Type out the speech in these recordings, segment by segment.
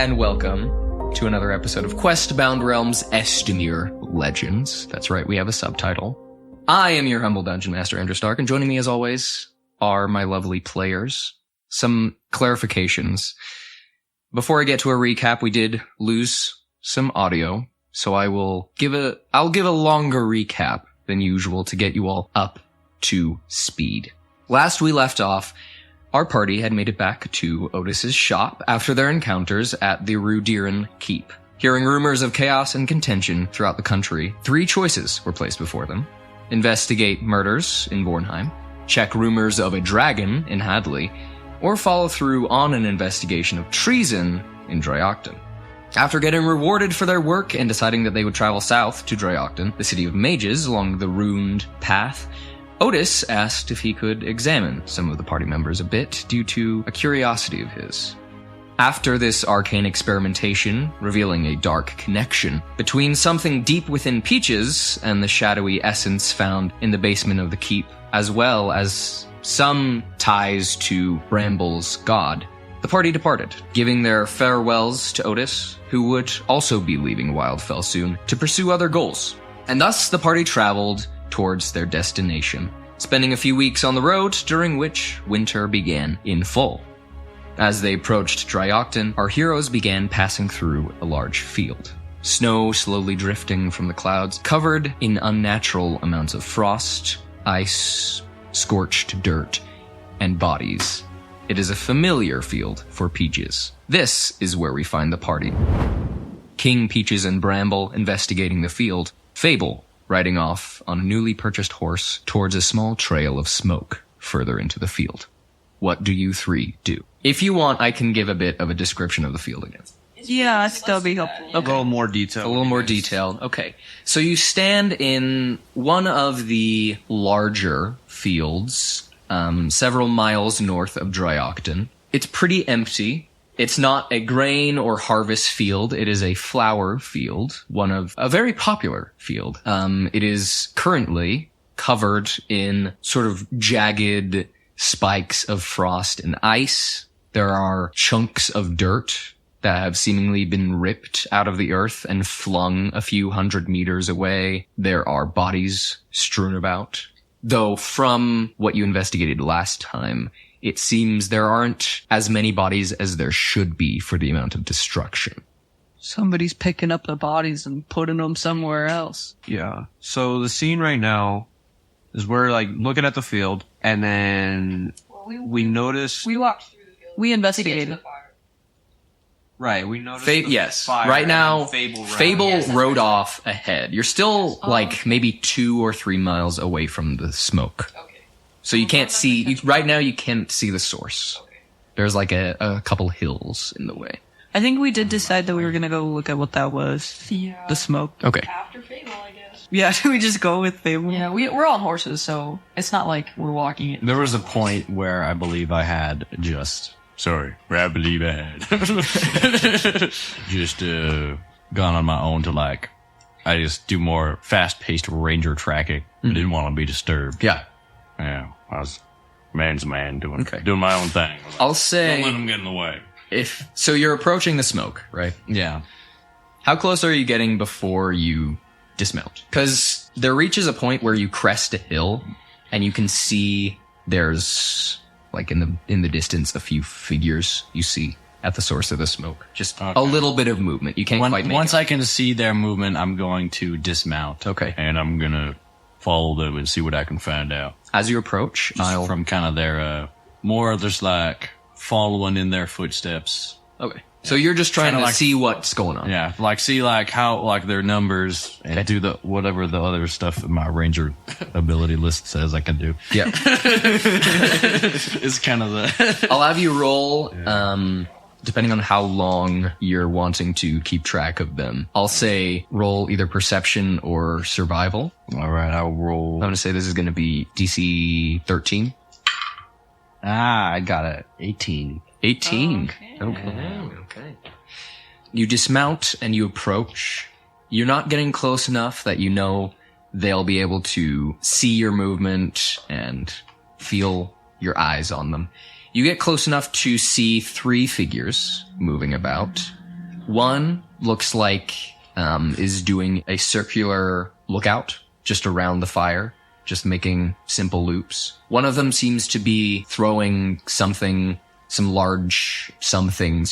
and welcome to another episode of Questbound Realms Estemere Legends. That's right, we have a subtitle. I am your humble Dungeon Master, Andrew Stark, and joining me as always are my lovely players. Some clarifications. Before I get to a recap, we did lose some audio, so I'll give a longer recap than usual to get you all up to speed. Last we left off, our party had made it back to Otis's shop after their encounters at the Rudiran Keep. Hearing rumors of chaos and contention throughout the country, 3 choices were placed before them. Investigate murders in Bornheim, check rumors of a dragon in Hadley, or follow through on an investigation of treason in Draiochton. After getting rewarded for their work and deciding that they would travel south to Draiochton, the city of mages, along the runed path, Otis asked if he could examine some of the party members a bit due to a curiosity of his. After this arcane experimentation, revealing a dark connection between something deep within Peaches and the shadowy essence found in the basement of the keep, as well as some ties to Bramble's god, the party departed, giving their farewells to Otis, who would also be leaving Wildfell soon to pursue other goals. And thus the party traveled towards their destination, spending a few weeks on the road, during which winter began in full. As they approached Draiochton, our heroes began passing through a large field. Snow slowly drifting from the clouds, covered in unnatural amounts of frost, ice, scorched dirt, and bodies. It is a familiar field for Peaches. This is where we find the party. King Peaches and Bramble investigating the field, Fable riding off on a newly purchased horse towards a small trail of smoke further into the field. What do you 3 do? If you want, I can give a bit of a description of the field again. Yeah, that'll be helpful. Okay. A little more detail. A little more detailed. Okay. So you stand in one of the larger fields, several miles north of Draiochton. It's pretty empty. It's not a grain or harvest field. It is a flower field, one of a very popular field. It is currently covered in sort of jagged spikes of frost and ice. There are chunks of dirt that have seemingly been ripped out of the earth and flung a few hundred meters away. There are bodies strewn about. Though from what you investigated last time, it seems there aren't as many bodies as there should be for the amount of destruction. Somebody's picking up the bodies and putting them somewhere else. Yeah. So the scene right now is we're like looking at the field, and then we notice. We walked through the field. We investigated. Right, we noticed. Yes. Fire, right now, Fable rode off ahead. You're still like maybe 2 or 3 miles away from the smoke. Okay. So you can't see, right now you can't see the source. Okay. There's like a couple hills in the way. I think we did decide that we were gonna go look at what that was. Yeah. The smoke. Okay. After Fable, I guess. Yeah, we just go with Fable. Yeah, we're on horses, so it's not like we're walking it. There was a point where I believe I had just gone on my own to I just do more fast-paced ranger tracking. I didn't want to be disturbed. Yeah. Yeah, I was man's a man doing Okay. my own thing. I'll say, Don't let him get in the way. so you're approaching the smoke, right? Yeah. How close are you getting before you dismount? Because there reaches a point where you crest a hill and you can see there's like in the distance a few figures you see at the source of the smoke. Just a little bit of movement. You can't quite make Once it. I can see their movement, I'm going to dismount. Okay. And I'm going to follow them and see what I can find out. As you approach, Just from kind of their, more just following in their footsteps. Okay. So you're just trying to see what's going on. Yeah, see how their numbers and do whatever the other stuff my ranger ability list says I can do. Yeah. It's kind of the I'll have you roll, depending on how long you're wanting to keep track of them. I'll say roll either perception or survival. All right, I'll roll. I'm going to say this is going to be DC 13. I got a 18. 18. Okay. You dismount and you approach. You're not getting close enough that you know they'll be able to see your movement and feel your eyes on them. You get close enough to see 3 figures moving about. One looks like is doing a circular lookout just around the fire, just making simple loops. One of them seems to be throwing some things,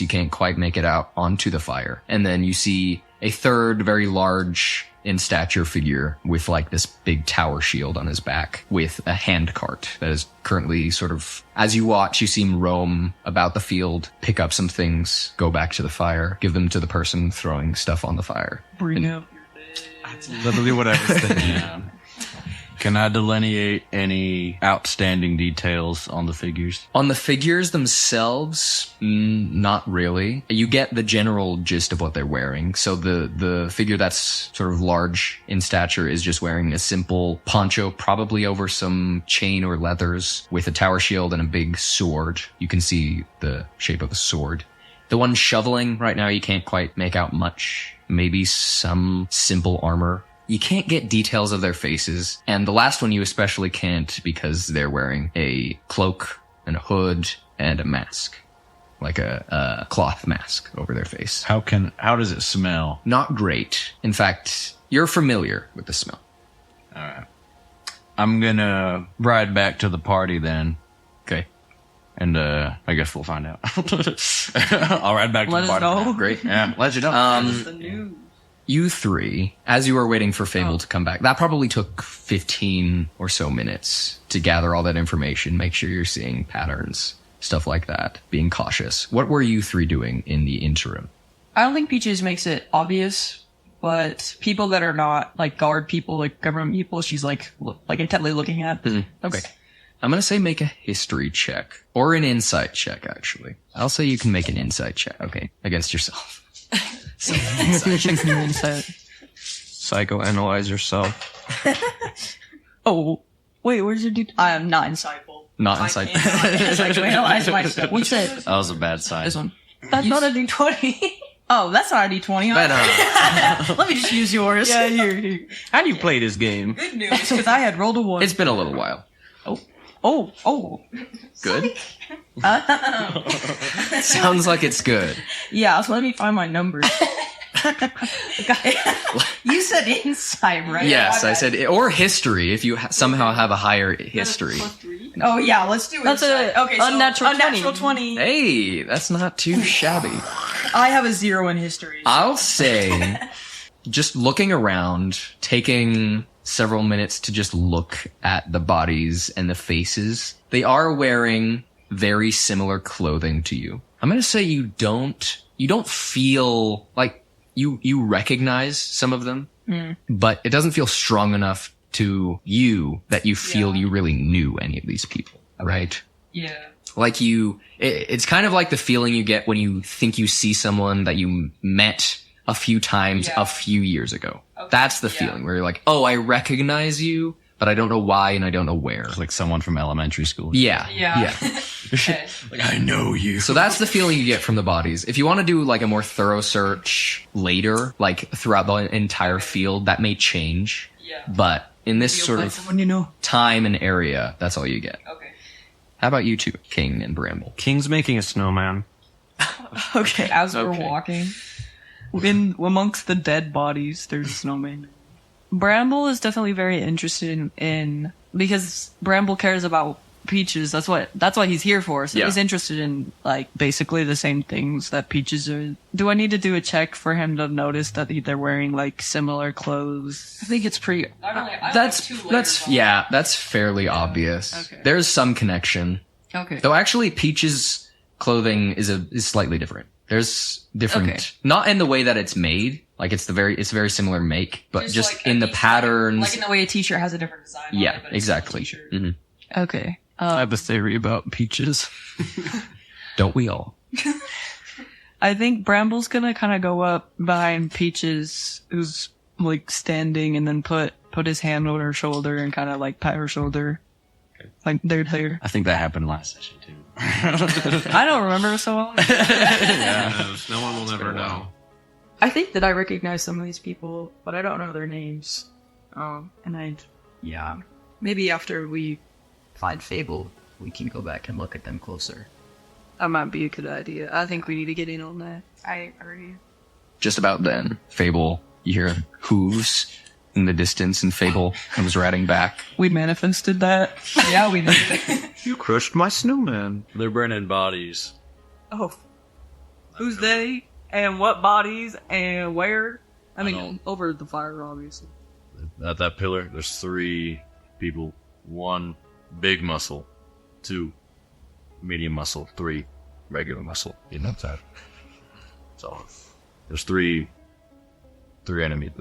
you can't quite make it out, onto the fire. And then you see a third very large in stature figure with like this big tower shield on his back with a hand cart that is currently sort of, as you watch, you see him roam about the field, pick up some things, go back to the fire, give them to the person throwing stuff on the fire. Bring up your bed. That's literally what I was thinking. Yeah. Can I delineate any outstanding details on the figures? On the figures themselves, not really. You get the general gist of what they're wearing. So the figure that's sort of large in stature is just wearing a simple poncho, probably over some chain or leathers, with a tower shield and a big sword. You can see the shape of a sword. The one shoveling right now, you can't quite make out much. Maybe some simple armor. You can't get details of their faces, and the last one you especially can't because they're wearing a cloak and a hood and a mask, like a cloth mask over their face. How does it smell? Not great. In fact, you're familiar with the smell. All right. I'm gonna ride back to the party then. Okay. And I guess we'll find out. I'll ride back to Let the us party. know. Great. Yeah, let you know. That's the news. You three, as you were waiting for Fable to come back, that probably took 15 or so minutes to gather all that information, make sure you're seeing patterns, stuff like that, being cautious. What were you three doing in the interim? I don't think Peaches makes it obvious, but people that are not like guard people, like government people, she's like intently looking at. Okay. I'm going to say make a history check, or an insight check, actually. I'll say you can make an insight check, okay, against yourself. So, Psychoanalyze yourself. Oh, wait, where's your dude? I am not insightful. Not I insight. can't psychoanalyze myself. What's that? That was a bad sign. This one. That's not a D20. Oh, that's not a D20. But, Let me just use yours. Yeah, here. How do you play this game? Good news, because I had rolled a 1. it's been a little while. Oh. Good? Sounds like it's good. Yeah, so let me find my numbers. You said insight, right? Yes, I said, or history, if you somehow have a higher history. Oh, yeah, let's do it. That's a unnatural 20. Hey, that's not too shabby. I have a 0 in history. I'll say, just looking around, taking several minutes to just look at the bodies and the faces, they are wearing very similar clothing to you. I'm going to say you don't feel like you recognize some of them, but it doesn't feel strong enough to you that you feel you really knew any of these people, right? Yeah. Like it's kind of like the feeling you get when you think you see someone that you met a few times a few years ago. Okay. That's the feeling where you're like, oh, I recognize you, but I don't know why and I don't know where. It's like someone from elementary school. Yeah. Okay. Like, I know you. So that's the feeling you get from the bodies. If you want to do like a more thorough search later, like throughout the entire field, that may change. Yeah. But in this sort of someone you know. time and area, that's all you get. Okay. How about you two, King and Bramble? King's making a snowman. Okay. As we're walking. Amongst the dead bodies, there's a snowman. Bramble is definitely very interested in because Bramble cares about Peaches. That's what he's here for. So he's interested in like basically the same things that Peaches are. Do I need to do a check for him to notice that they're wearing like similar clothes? I think it's pretty. That's That's fairly obvious. Okay. There's some connection. Okay. Though actually, Peach's clothing is slightly different. There's different, not in the way that it's made. Like it's very similar make, but just like in the patterns. Like in the way a t-shirt has a different design. Yeah, on it, but it's exactly. still a t-shirt. Okay. I have a theory about peaches. Don't we all? I think Bramble's gonna kind of go up behind Peaches, who's like standing, and then put his hand on her shoulder and kind of like pat her shoulder, like they're there. I think that happened last session too. I don't remember so well. No one will never know. I think that I recognize some of these people, but I don't know their names. Yeah. Maybe after we find Fable, we can go back and look at them closer. That might be a good idea. I think we need to get in on that. I agree. just about then, Fable, you hear hooves in the distance, and Fable comes riding back. We manifested that. Yeah, we did. You crushed my snowman. They're burning bodies. Oh. Who's they? And what bodies? And where? I mean, don't- over the fire, obviously. At that pillar, there's 3 people. 1 big muscle, 2 medium muscle, 3 regular muscle. Getting outside. So there's 3 enemies,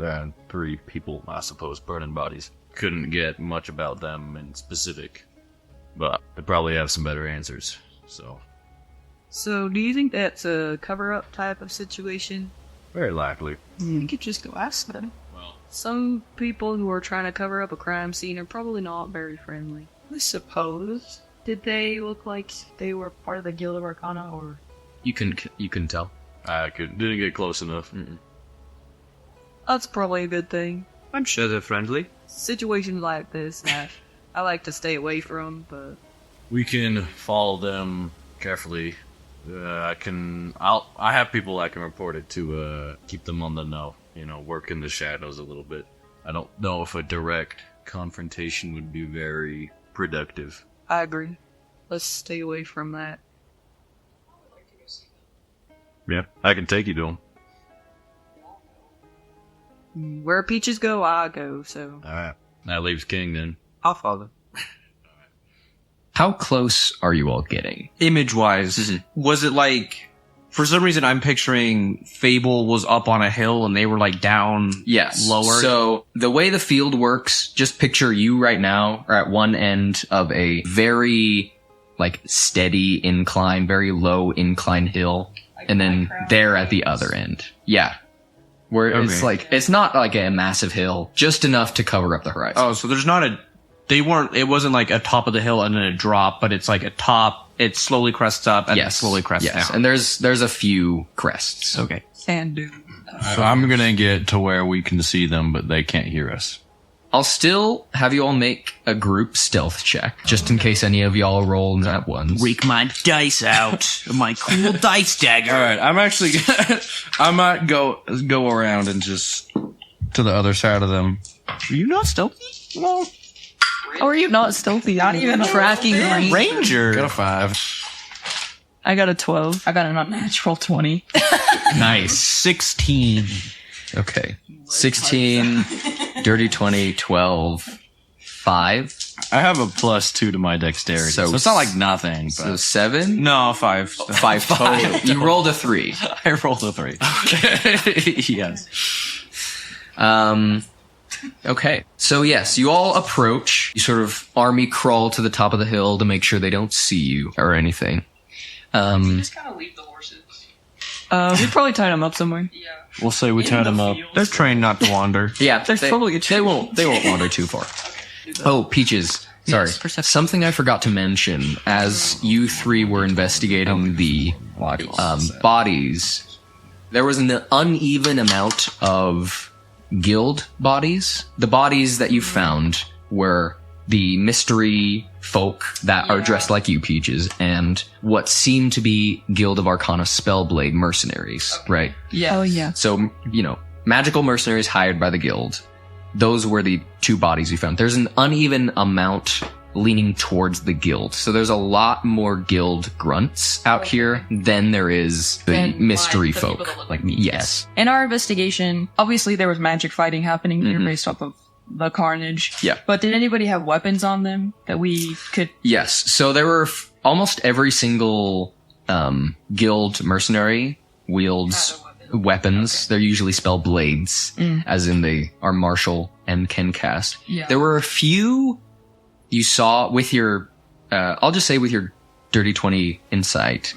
3 people, I suppose, burning bodies. Couldn't get much about them in specific, but they probably have some better answers. So Do you think that's a cover-up type of situation? very likely. We could just go ask them. Some people who are trying to cover up a crime scene are probably not very friendly. I suppose. Did they look like they were part of the Guild of Arcana, or? You can tell. Didn't get close enough. That's probably a good thing. I'm sure they're friendly. Situations like this, I like to stay away from, but We can follow them carefully. I have people I can report it to, keep them on the know. Work in the shadows a little bit. I don't know if a direct confrontation would be very productive. I agree. Let's stay away from that. Yeah, I can take you to them. Where peaches go, I go, so. Alright. That leaves King then. I'll follow. How close are you all getting? Image-wise, was it like... For some reason, I'm picturing Fable was up on a hill and they were like down lower. So the way the field works, just picture you right now are at one end of a very like steady incline, very low incline hill, and then they're at the other end. Yeah. Where it's like, it's not like a massive hill, just enough to cover up the horizon. Oh, so there's not it wasn't like a top of the hill and then a drop, but it's like a top, it slowly crests up and then slowly crests down. And there's a few crests. Okay. Sand dune. So I'm gonna get to where we can see them, but they can't hear us. I'll still have you all make a group stealth check, just in case any of y'all roll at once. Reek my dice out. My cool dice dagger. Alright, I'm actually I might go around and just to the other side of them. Are you not stealthy? No. How are you not stealthy? Not even tracking range. Ranger. Got a 5. I got a 12. I got an unnatural 20. Nice. 16. Okay. 16, dirty 20, 12, 5. I have a +2 to my dexterity, So so it's not like nothing. So But 7? No, 5. 5 total. You rolled a 3. I rolled a 3. Yes. Okay. So yes, you all approach. You sort of army crawl to the top of the hill to make sure they don't see you or anything. Just kind of leave the horses. We probably tied them up somewhere. Yeah. We'll say we tied them up. They're trained not to wander. Yeah, There's probably a they won't wander too far. Oh, Peaches. Sorry. Yes, perception. Something I forgot to mention as you 3 were investigating the bodies. There was an uneven amount of guild bodies. The bodies that you found were the mystery folk that are dressed like you, Peaches, and what seemed to be Guild of Arcana Spellblade mercenaries, right? Yeah. Oh, yeah. So, magical mercenaries hired by the guild. Those were the 2 bodies you found. There's an uneven amount leaning towards the guild. So there's a lot more guild grunts out here than there is the Than, mystery the people folk. that look Like like me, yes. In our investigation, obviously there was magic fighting happening here based off of the carnage. Yeah. But did anybody have weapons on them that we could... Yes. So there were almost every single guild mercenary wields weapons. They're usually spell blades, as in they are martial and can cast. Yeah. There were a few you saw with your, I'll just say with your dirty 20 insight.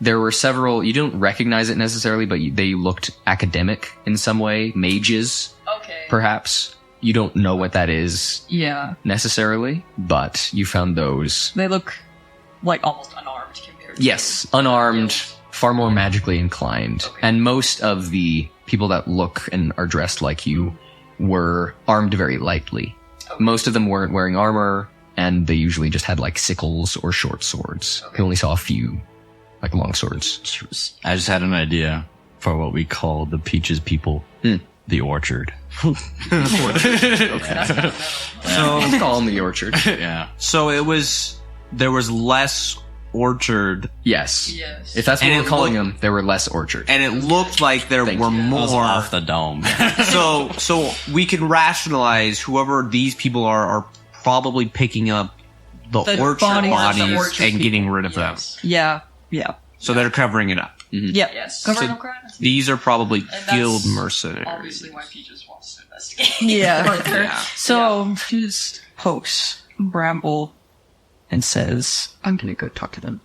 There were several, you didn't recognize it necessarily, but they looked academic in some way. Mages, Okay. perhaps. You don't know what that is Yeah. necessarily, but you found those. They look like almost unarmed compared to... Yes, unarmed, far more magically inclined. And most of the people that look and are dressed like you were armed very lightly. Most of them weren't wearing armor, and they usually just had like sickles or short swords. You only saw a few, like long swords. I just had an idea. for what we call the Peaches people, the orchard. So Let's call them the orchard. Yeah. So there was less orchard, Yes. Yes. If that's what And we're it calling looked- them, there were less orchard. and it looked like there Thank were you. more. Off the dome. So we can rationalize whoever these people are probably picking up the orchard bodies of the bodies orchard and getting people. rid of them. Yeah. Yeah. So they're covering it up. Yep. Yes. Covered So these are probably that's guild mercenaries. Obviously, why Peaches wants to investigate. Yeah. Yeah. So she just pokes Bramble and says, I'm gonna go talk to them.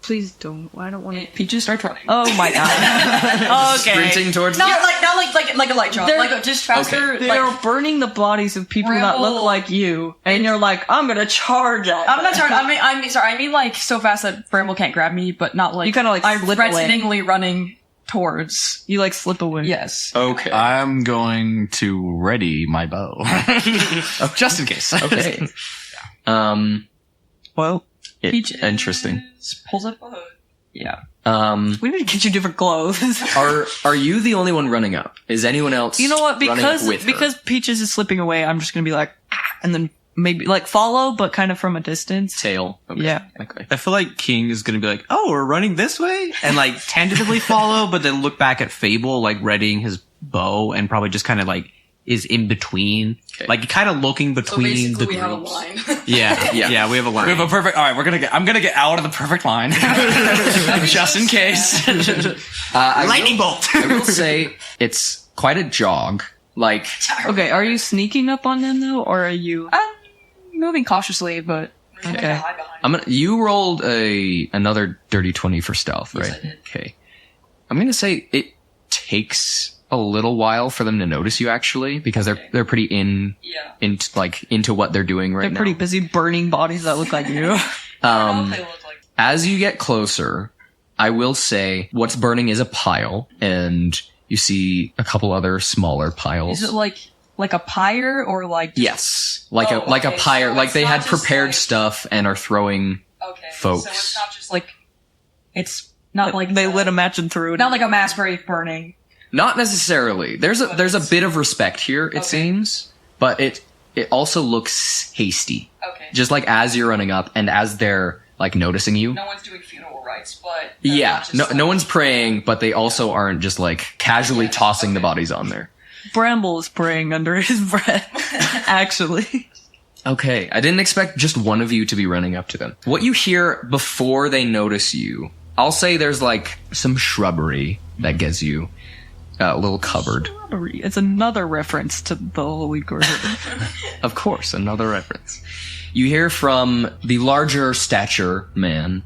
Please don't. I don't want to. Peaches starts running. Oh my god. Okay. Sprinting towards Not like a light jump. They're- Like just faster. They're Like, burning the bodies of people that look Bramble. like you, and you're like, I'm gonna charge at I'm not them." sorry. I mean, sorry. I mean, like so fast that Bramble can't grab me, but not like You kinda, like, I'm slip away. threateningly running towards. You like slip away. Yes. Okay. I'm going to ready my bow. Just in case. Okay. Well, Peaches Interesting. pulls up a hood. yeah. We need to get you different clothes. Are you the only one running up? Is anyone else? You know what? running up with her? Because Peaches is slipping away, I'm just gonna be like, "Ah," and then maybe like follow, but kind of from a distance. tail. Okay. Yeah. Okay. I feel like King is gonna be like, "Oh, we're running this way," and like tentatively follow, but then look back at Fable, like readying his bow, and probably just kind of like is in between, Okay. like kind of looking So between basically, the we have a groups. line. Yeah, yeah, we have a line. We have a perfect. All right, I'm gonna get out of the perfect line, just in case. lightning bolt. I will say it's quite a jog. Like, Okay, are you sneaking up on them though, or are you? I'm moving cautiously, but Okay. you rolled another dirty 20 for stealth, right? I did. Okay. I'm gonna say it takes a little while for them to notice you actually, because they're pretty Yeah. into what they're doing right They're now. pretty busy burning bodies that look like you. As you get closer, I will say what's burning is a pile, and you see a couple other smaller piles. Is it like a pyre or like? Yes, like Oh, a okay, pyre. so Like it's they not had just prepared like- stuff and are throwing. Okay. folks. So it's not just like. It's not like they lit a match and threw it. Not like a mass grave burning. Not necessarily. There's a bit of respect here, it seems, but it also looks hasty. Okay. Just like as you're running up and as they're like noticing you. No one's doing funeral rites, but Yeah, no one's praying, but they also aren't just like casually tossing the bodies on there. Bramble is praying under his breath. Actually, Okay, I didn't expect just one of you to be running up to them. What you hear before they notice you, I'll say there's like some shrubbery that gets you a little cupboard. it's another reference to the Holy Grail. Of course, another reference. You hear from the larger stature man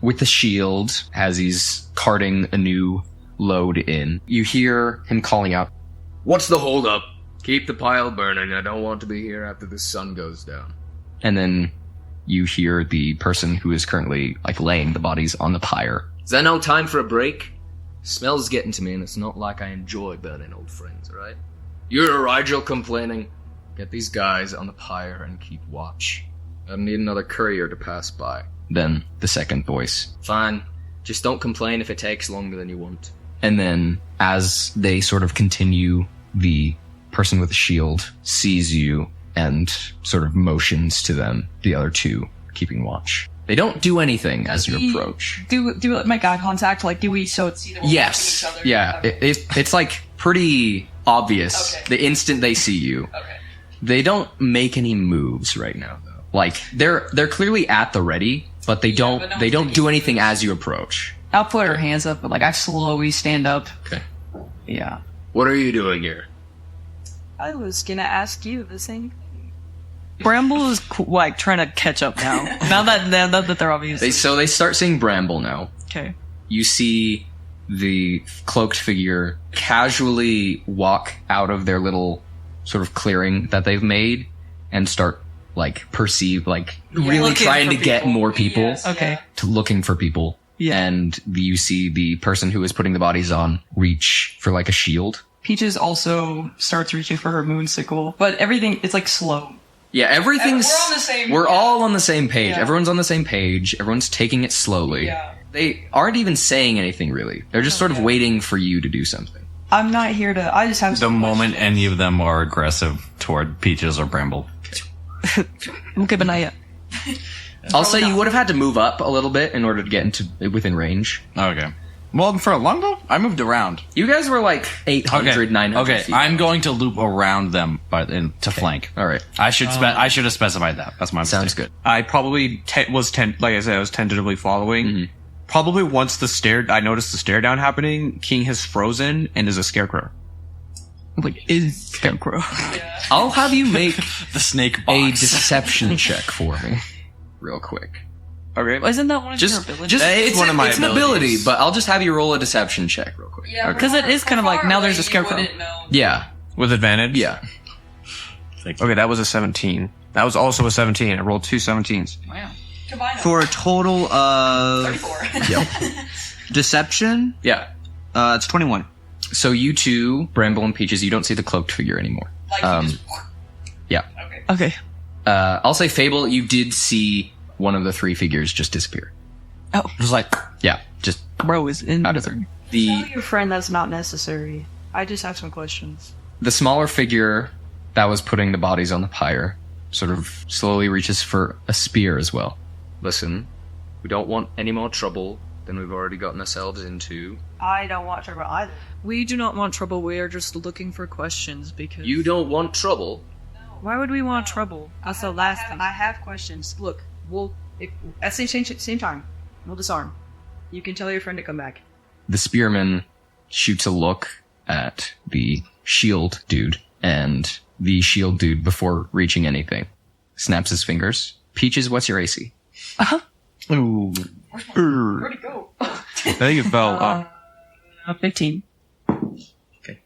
with the shield as he's carting a new load in. You hear him calling out, "What's the holdup? Keep the pile burning. I don't want to be here after the sun goes down." And then you hear the person who is currently like laying the bodies on the pyre. "Is there no time for a break? Smells getting to me, and it's not like I enjoy burning old friends, right? You're a Rigel complaining. Get these guys on the pyre and keep watch. I don't need another courier to pass by." Then the second voice, "Fine. Just don't complain if it takes longer than you want." And then as they sort of continue, the person with the shield sees you and sort of motions to them, the other two keeping watch. They don't do anything as you approach. Do we make eye contact? Like, do we? So it's either one Yes. each other? Yeah. Okay. It's like pretty obvious Okay. the instant they see you. Okay. They don't make any moves right now, though. Like they're clearly at the ready, but they but don't no they one's don't taking do anything as you approach. I'll put her hands up, but like I slowly stand up. Okay. Yeah. What are you doing here? I was gonna ask you the same. Bramble is like trying to catch up now. now that they're obvious. They start seeing Bramble now. Okay. You see the cloaked figure casually walk out of their little sort of clearing that they've made and start like really Looking trying for to get people. more people Yes. Okay. to looking for people. Yeah. And you see the person who is putting the bodies on reach for like a shield. Peaches also starts reaching for her moonsicle, but everything it's like slow. Yeah, everything's We're on the same- we're all on the same page. Yeah. Everyone's on the same page. Everyone's taking it slowly. Yeah. They aren't even saying anything, really. They're just sort of waiting for you to do something. I'm not here to. I just have The some moment questions. any of them are aggressive toward Peaches or Bramble. Okay, but not yet. I'll say you would have had to move up a little bit in order to get within range. Okay. Well, for a longbow, I moved around. You guys were like 800, 900 Okay, feet. I'm going to loop around them to flank. All right. I should have specified that. That's my mistake. Sounds good. I probably like I said, I was tentatively following. Mm-hmm. Probably once I noticed the stare down happening, King has frozen and is a scarecrow. Like, is Scarecrow. I'll have you make The snake a box. deception check for me, real quick. Okay. Isn't that one of your Just abilities? it's one of my it's an ability, abilities. but I'll just have you roll a deception check real quick. Yeah, Because it is kind of like, now there's a Scarecrow. Yeah, With advantage? yeah. Okay, that was a 17. That was also a 17. I rolled 2 17s. Wow. Combine For a total of 34. deception, Yeah. it's 21. So you two, Bramble and Peaches, you don't see the cloaked figure anymore. Like, Yeah. Okay. I'll say Fable, you did see one of the three figures just disappear. Just like, Yeah, just Bro is in out of there. Tell your friend that's not necessary. I just have some questions. The smaller figure that was putting the bodies on the pyre sort of slowly reaches for a spear as well. Listen, we don't want any more trouble than we've already gotten ourselves into. I don't want trouble either. We do not want trouble. We are just looking for questions because... You don't want trouble? Why would we want trouble? That's the last thing. I have questions. Look, at the same time, we'll disarm. You can tell your friend to come back. The spearman shoots a look at the shield dude, and the shield dude, before reaching anything, snaps his fingers. Peaches, what's your AC? ooh. Where'd it go? I think it fell. 15. Okay.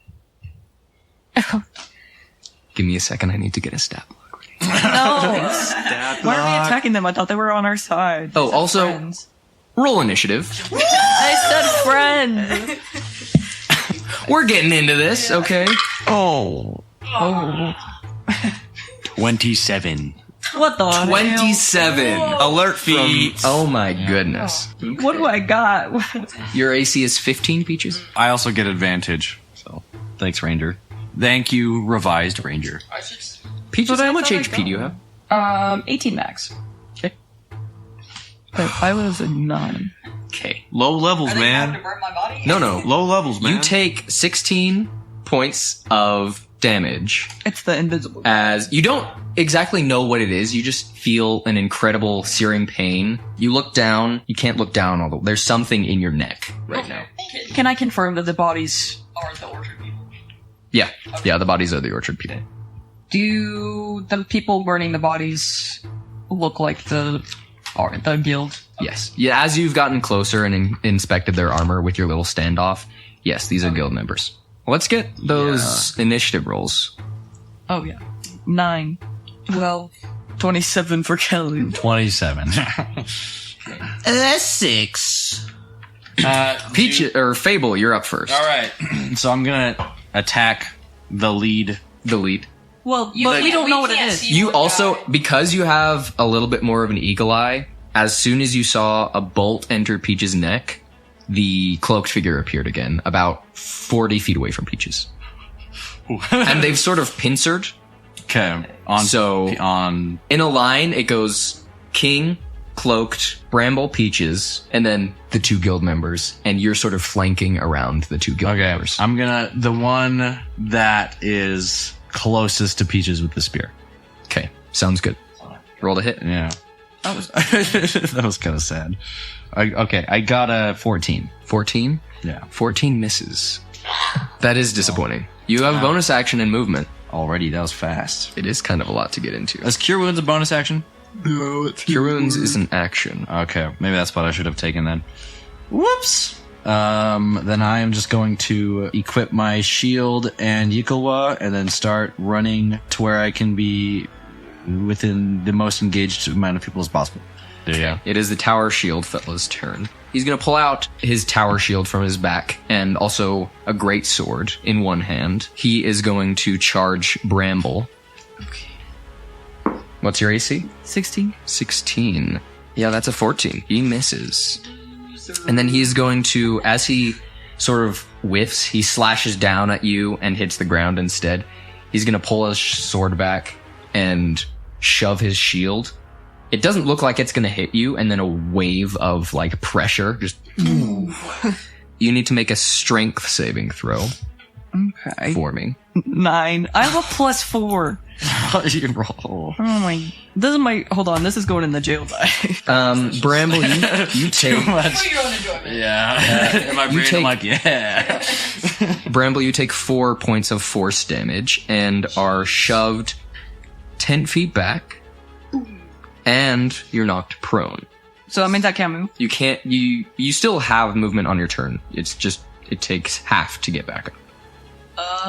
Give me a second, I need to get a stat block ready. No! Why are we attacking them? I thought they were on our side. Oh, also, Friends. roll initiative. I said friend! We're getting into this, okay? Oh. 27. What the hell? 27. Alert feet. Oh my goodness. What do I got? Your AC is 15, Peaches? I also get advantage. So, thanks, Ranger. Thank you, revised Ranger. Peaches, how much thought I HP do you have? 18 max. Okay. But I was a 9. Okay. Low levels, man. burn my body? No. Low levels, man. You take 16 points of damage It's the invisible. as you don't exactly know what it is. You just feel an incredible searing pain. You look down. You can't look down, although there's something in your neck right now. Can I confirm that the bodies... Or the orchard people. Yeah. Yeah, the bodies are the orchard people. Do the people burning the bodies look like the guild? Yes. Yeah, as you've gotten closer and inspected their armor with your little standoff, yes, these are guild members. Let's get those initiative rolls. Oh, yeah. 9. Well, 27 for Kelly. 27. That's 6. Peach or Fable, you're up first. All right. So I'm going to attack the lead. The lead. Well, but we don't know what it is. You also, because you have a little bit more of an eagle eye, as soon as you saw a bolt enter Peach's neck, the cloaked figure appeared again, about 40 feet away from Peaches. And they've sort of pincered. Okay. In a line, it goes King, Cloaked, Bramble, Peaches, and then the two guild members, and you're sort of flanking around the two guild members. I'm gonna, the one that is closest to Peaches with the spear. Okay, sounds good. Roll to hit. Yeah. That was kind of sad. I got a 14. 14? Yeah. 14 misses. That is disappointing. You have a bonus action and movement. Already, that was fast. It is kind of a lot to get into. Is Cure Wounds a bonus action? Cure Wounds is an action. Okay, maybe that's what I should have taken then. Whoops! Then I am just going to equip my shield and Yikalwa and then start running to where I can be within the most engaged amount of people as possible. There you go. It is the tower shield fella's turn. He's going to pull out his tower shield from his back and also a great sword in one hand. He is going to charge Bramble. Okay. What's your AC? 16. 16. Yeah, that's a 14. He misses. And then he's going to, as he sort of whiffs, he slashes down at you and hits the ground instead. He's going to pull his sword back and shove his shield. It doesn't look like it's going to hit you, and then a wave of like pressure just. You need to make a strength saving throw Okay. for me. 9. I have a +4. You can roll. Oh my. This is my. Hold on. This is going in the jail die. Bramble, you take. Yeah. In my brain, take- I'm like, yeah. Bramble, you take 4 points of force damage and are shoved 10 feet back, and you're knocked prone. So that means I can't move. You can't. You still have movement on your turn. It's just it takes half to get back up.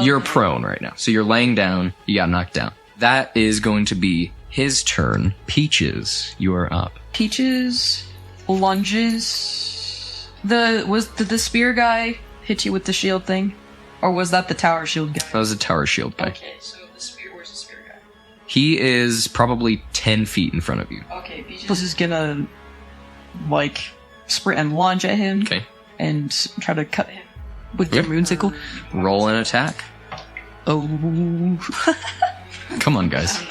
You're prone right now, so you're laying down. You got knocked down. That is going to be his turn. Peaches, you are up. Peaches lunges. Did the spear guy hit you with the shield thing, or was that the tower shield guy? That was a tower shield guy. Okay, so where's the spear guy? He is probably 10 feet in front of you. Okay, Peaches is gonna like sprint and lunge at him. Okay. And try to cut him with Yep. the moonsicle. Roll an attack. Oh, Come on, guys.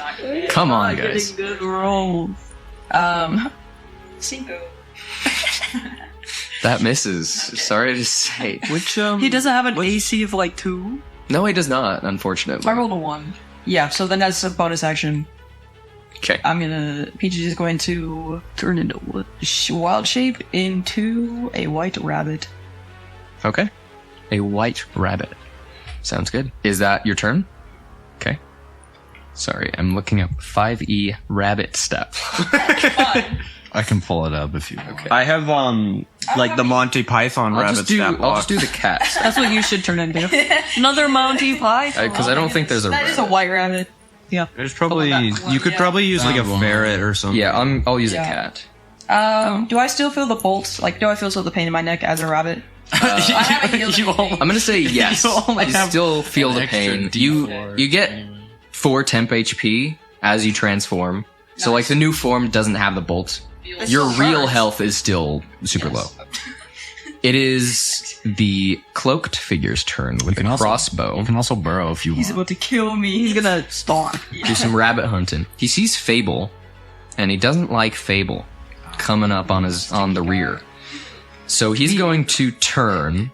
Come on, guys. Good rolls. Cinco. That misses. Sorry to say. Which he doesn't have an AC of like 2. No, he does not, unfortunately. I rolled a 1. Yeah, so then that's a bonus action. Okay. Peaches is going to turn into wild shape into a white rabbit. Okay. A white rabbit. Sounds good. Is that your turn? Okay. Sorry, I'm looking up 5e rabbit step. I can pull it up if you want. I have like the Monty Python I'll rabbit just do step I'll walk. just do the cat. That's what you should turn into. Another Monty Python. Because I don't think there's a That is a rabbit. white rabbit. Yeah. There's probably you could probably use like a ferret or something. Yeah, I'll use Yeah. a cat. Do I still feel the bolts? Like, do I still the pain in my neck as a rabbit? I haven't healed anything. I'm gonna say yes. You only You have still feel the extra pain. D4 You get 4 temp HP as you transform. So like the new form doesn't have the bolts. Your real health is still super low. It is the cloaked figure's turn with a crossbow. You can also burrow if you He's want. about to kill me. He's gonna stomp. Do some rabbit hunting. He sees Fable, and he doesn't like Fable coming up on the rear. So he's going to turn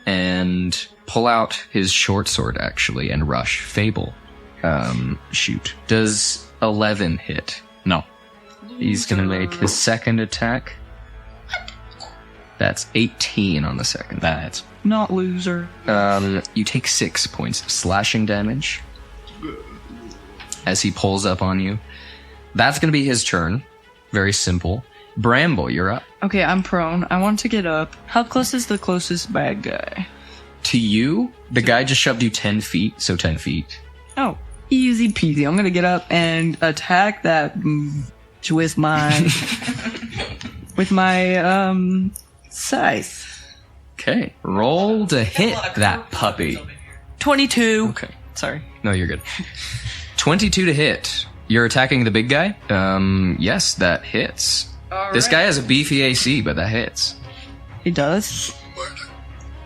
and pull out his short sword actually and rush Fable. Shoot. Does 11 hit? No. He's gonna make his second attack. That's 18 on the second. That's Not loser. You take 6 points of slashing damage as he pulls up on you. That's gonna be his turn. Very simple. Bramble, you're up. Okay, I'm prone. I want to get up. How close is the closest bad guy? To you, the guy just shoved you 10 feet, so 10 feet. Oh, easy peasy. I'm gonna get up and attack that with my scythe. Okay. Roll to hit that puppy. 22. Okay. Sorry. No, you're good. 22 to hit. You're attacking the big guy? Yes, that hits. This guy has a beefy AC, but that hits. He does.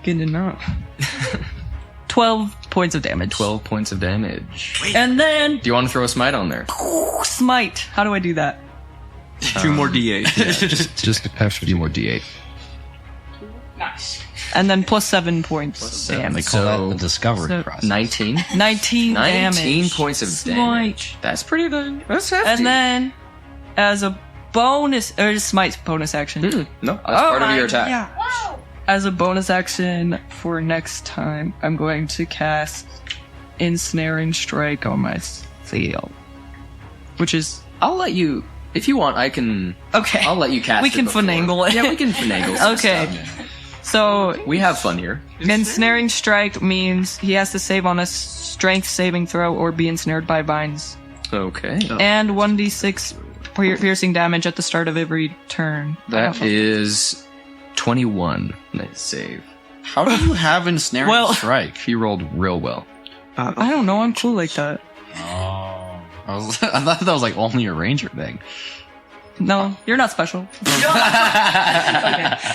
Good to know. 12 points of damage. 12 points of damage. And then Do you want to throw a smite on there? smite. How do I do that? 2 more D8. Just have a few more D8. Nice. And then plus 7 points of they damage. call So- that the discovery so- process. 19? 19 damage. 19 points of Smite. damage. That's pretty good. That's hefty. And then, as a bonus, or smite's bonus action. No, that's part of your attack. Yeah. As a bonus action for next time, I'm going to cast Ensnaring Strike on my seal. Which is, I'll let you, if you want, okay. I'll let you cast We it can before. finagle it. Yeah, we can finagle some Okay. stuff. So, We have fun here. Ensnaring Strike means he has to save on a strength saving throw or be ensnared by vines. Okay. And 1d6 piercing damage at the start of every turn. That is 21. Nice save. How do you have ensnaring Well- strike? He rolled real well. I don't know, I'm cool like that. Oh. I thought that was like only a ranger thing. No, you're not special.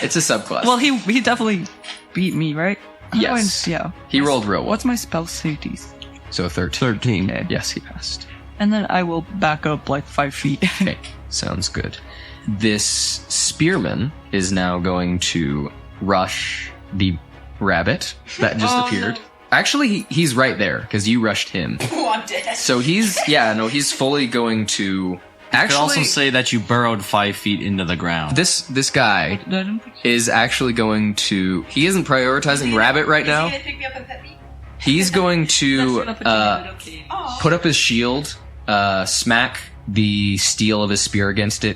It's a subclass. Well, he definitely beat me, right? Yes. Yeah. He rolled real well. What's my spell safeties? So 13. Yes, he passed. And then I will back up like 5 feet. Okay, sounds good. This spearman is now going to rush the rabbit that just appeared. No. Actually, he's right there because you rushed him. Oh, I'm dead. So he's fully going to. I could Actually, also say that you burrowed 5 feet into the ground. this guy is actually going to. He isn't prioritizing rabbit right now. Is he gonna pick me up and pet me? He's going to Okay. put up his shield, smack the steel of his spear against it,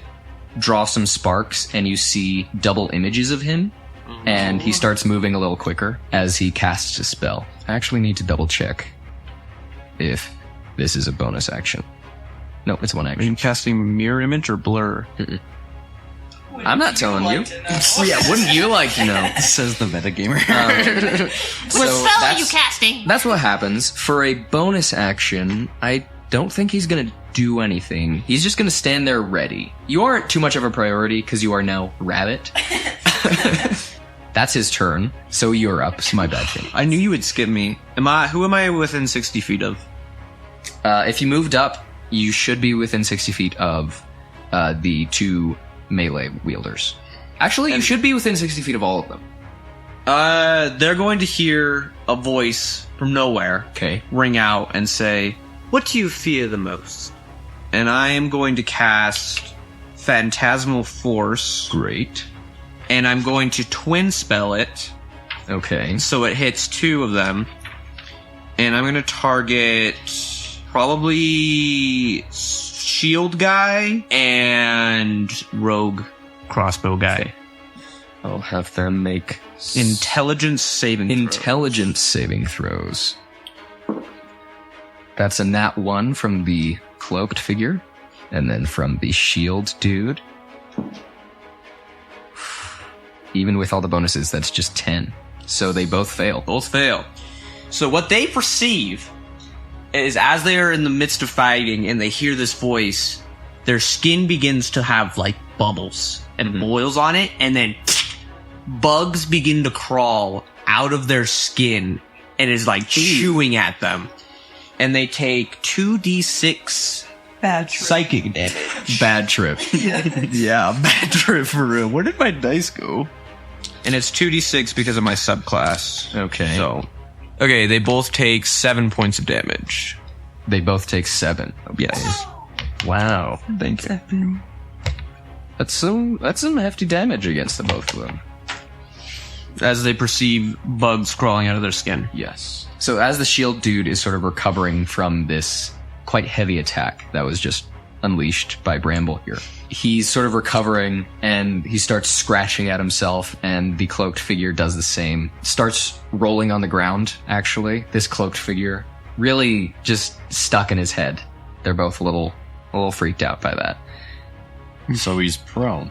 draw some sparks, and you see double images of him. And he starts moving a little quicker as he casts a spell. I actually need to double check if this is a bonus action. No, it's one Are action. you casting mirror image or blur? I'm not telling you. Yeah, wouldn't you like to know? Says the metagamer. What spell are you casting? That's what happens. For a bonus action, I don't think he's going to do anything. He's just going to stand there ready. You aren't too much of a priority because you are now rabbit. That's his turn. So you're up. It's my bad thing. I knew you would skip me. Who am I within 60 feet of? If you moved up, you should be within 60 feet of the 2 melee wielders. Actually, you should be within 60 feet of all of them. They're going to hear a voice from nowhere Okay. ring out and say, "What do you fear the most?" And I am going to cast Phantasmal Force, Great. and I'm going to twin spell it, Okay. so it hits 2 of them. And I'm going to target probably shield guy and rogue crossbow guy. I'll have them make Intelligence saving throw. intelligence saving throws. That's a nat 1 from the cloaked figure, and then from the shield dude. Even with all the bonuses, that's just 10. So they both fail. Both fail. So what they perceive is as they are in the midst of fighting and they hear this voice, their skin begins to have like bubbles and boils on it, and then bugs begin to crawl out of their skin and is like chewing at them. And they take 2d6 Bad trip. psychic damage. Bad trip. Yeah, bad trip for real. Where did my dice go? And it's 2d6 because of my subclass. Okay. So, okay, they both take 7 points of damage. They both take 7. Yes. Wow. Thank you. That's some hefty damage against the both of them. As they perceive bugs crawling out of their skin. Yes. So as the shield dude is sort of recovering from this quite heavy attack that was just unleashed by Bramble here, he's sort of recovering and he starts scratching at himself, and the cloaked figure does the same. Starts rolling on the ground, actually. This cloaked figure really just stuck in his head. They're both a little freaked out by that. So he's prone.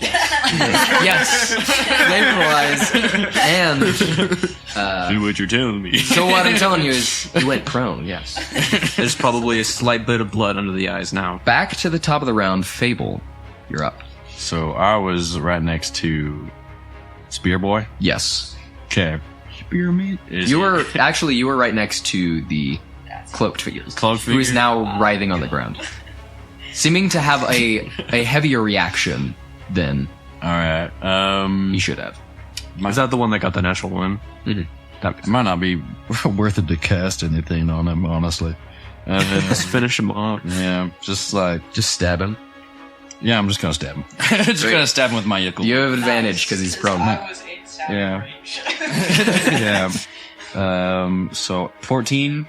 Yes. Vaporize. And Do what you're telling me. so what I'm telling you is you went prone, yes. There's probably a slight bit of blood under the eyes now. Back to the top of the round, Fable. You're up. So I was right next to Spear Boy. Yes. Okay. Spearman. You were right next to the cloaked figure. Cloaked Who is figure? now writhing on the ground. Seeming to have a heavier reaction than All right. he should have. Is that the one that got the natural win? It might not be worth it to cast anything on him, honestly. Let's finish him off. Yeah, just like, Just stab him. yeah, I'm just gonna stab him. Just gonna stab him with my yickle. You have advantage because he's prone. I was 8 stab Yeah. range. Yeah. So 14.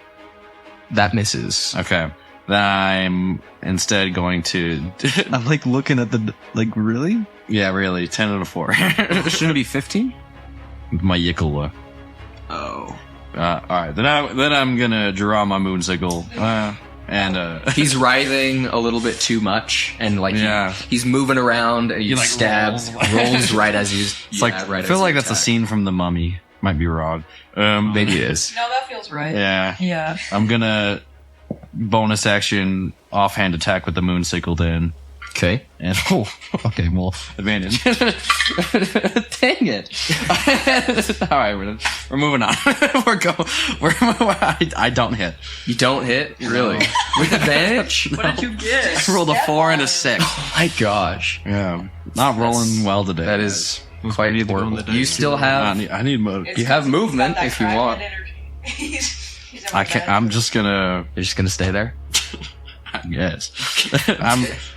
That misses. Okay. Then I'm instead going to. I'm like looking at the, like, really? Yeah, really. 10 out of 4. Shouldn't it be 15? With my yickle. Oh. All right. Then I'm gonna draw my moon sickle. And He's writhing a little bit too much, and like Yeah. he's moving around, and he like, stabs, rolls right as he's. it's like I feel like that's a scene from The Mummy. Might be wrong. Maybe it is. No, that feels right. Yeah. Yeah. I'm gonna bonus action offhand attack with the moon sickle then. Okay. And okay, well, advantage. Dang it! All right, we're moving on. I don't hit. You don't hit? Really? With advantage? What did you get? I rolled a 4 and a 6. Oh my gosh. Yeah, not rolling well today. That is quite horrible. You still have... I need mode. You have movement if you want. I can't. I'm just gonna. You're just gonna stay there? Yes.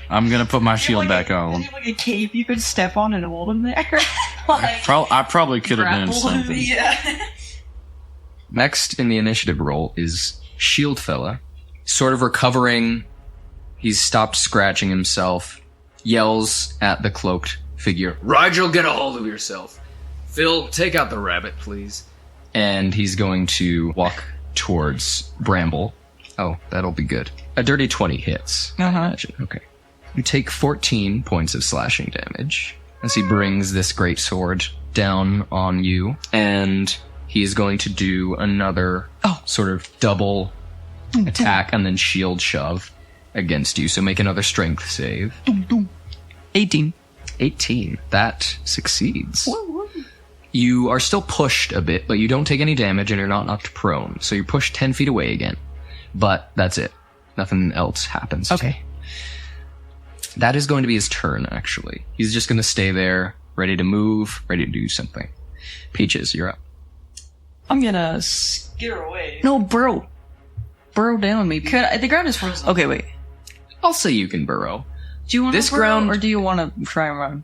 I'm gonna put my shield back on. Like a cave you could step on and hold him there. I probably could have done Grapple him, something. yeah. Next in the initiative roll is Shield Fella. Sort of recovering. He's stopped scratching himself. Yells at the cloaked figure. Rigel, get a hold of yourself. Phil, take out the rabbit, please. And he's going to walk towards Bramble. Oh, that'll be good. A dirty 20 hits. I imagine. Okay. You take 14 points of slashing damage as he brings this great sword down on you. And he is going to do another sort of double attack and then shield shove against you. So make another strength save. 18. 18. That succeeds. You are still pushed a bit, but you don't take any damage and you're not knocked prone. So you're pushed 10 feet away again. But that's it. Nothing else happens. Okay. That is going to be his turn, actually. He's just going to stay there, ready to move, ready to do something. Peaches, you're up. I'm gonna... Get away. No, burrow. Burrow down, maybe. The ground is frozen. Okay, wait. I'll say you can burrow. Do you want This to burrow, ground- or do you want to try and run?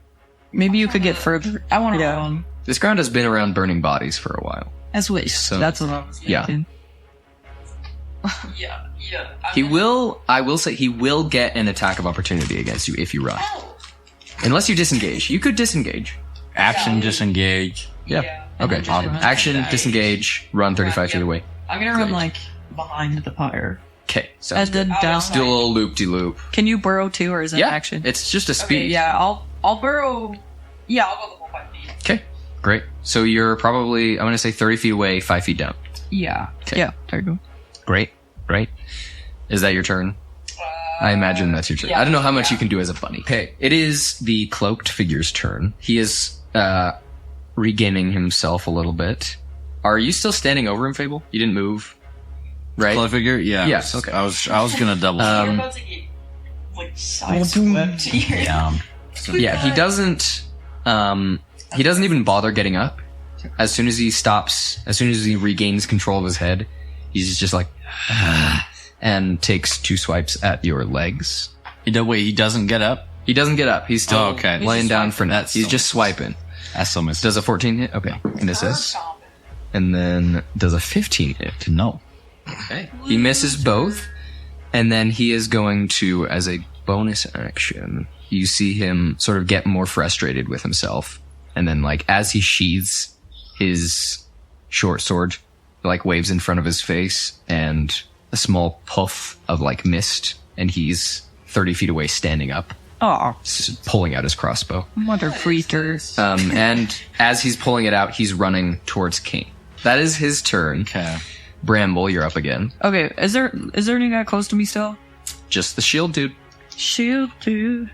Maybe you could get further. I want to Yeah. run. This ground has been around burning bodies for a while. That's what. So- That's what I was Yeah. thinking. Yeah. I will say he will get an attack of opportunity against you if you run. Unless you disengage. You could disengage. Action disengage. Yeah. Okay. Action, disengage, run 35 feet away. I'm gonna run like behind the pyre. Okay. So And then down. still a little loop-de-loop. Can you burrow too, or is it Yeah. action? It's just a Okay, speed. yeah, I'll burrow. Yeah, I'll go the whole 5 feet. Okay. Great. So you're probably, I'm going to say 30 feet away, 5 feet down. Yeah. Yeah. There you go. Great. Right. Is that your turn? I imagine that's your turn. yeah, I don't know how much you can do as a bunny. Okay. It is the cloaked figure's turn. He is regaining himself a little bit. Are you still standing over him, Fable? You didn't move, right? Club figure? Yeah. Yes, okay. I was gonna double. You're about to get like sideswept here. yeah. Yeah, he doesn't even bother getting up. As soon as he stops, as soon as he regains control of his head, he's just like, and takes 2 swipes at your legs. He doesn't get up. He doesn't get up. He's still okay. laying down for That's He's so just swiping. That's so miss. Does a 14 hit? Okay. And misses. And then does a 15 hit? No. Okay. He misses both. And then he is going to, as a bonus action, you see him sort of get more frustrated with himself. And then, like, as he sheathes his short sword, like, waves in front of his face, and a small puff of, like, mist, and he's 30 feet away standing up, Oh, pulling out his crossbow. mother freakers. And as he's pulling it out, he's running towards King. That is his turn. Okay. Bramble, you're up again. Okay, is there any guy close to me still? Just the shield dude. Shield dude.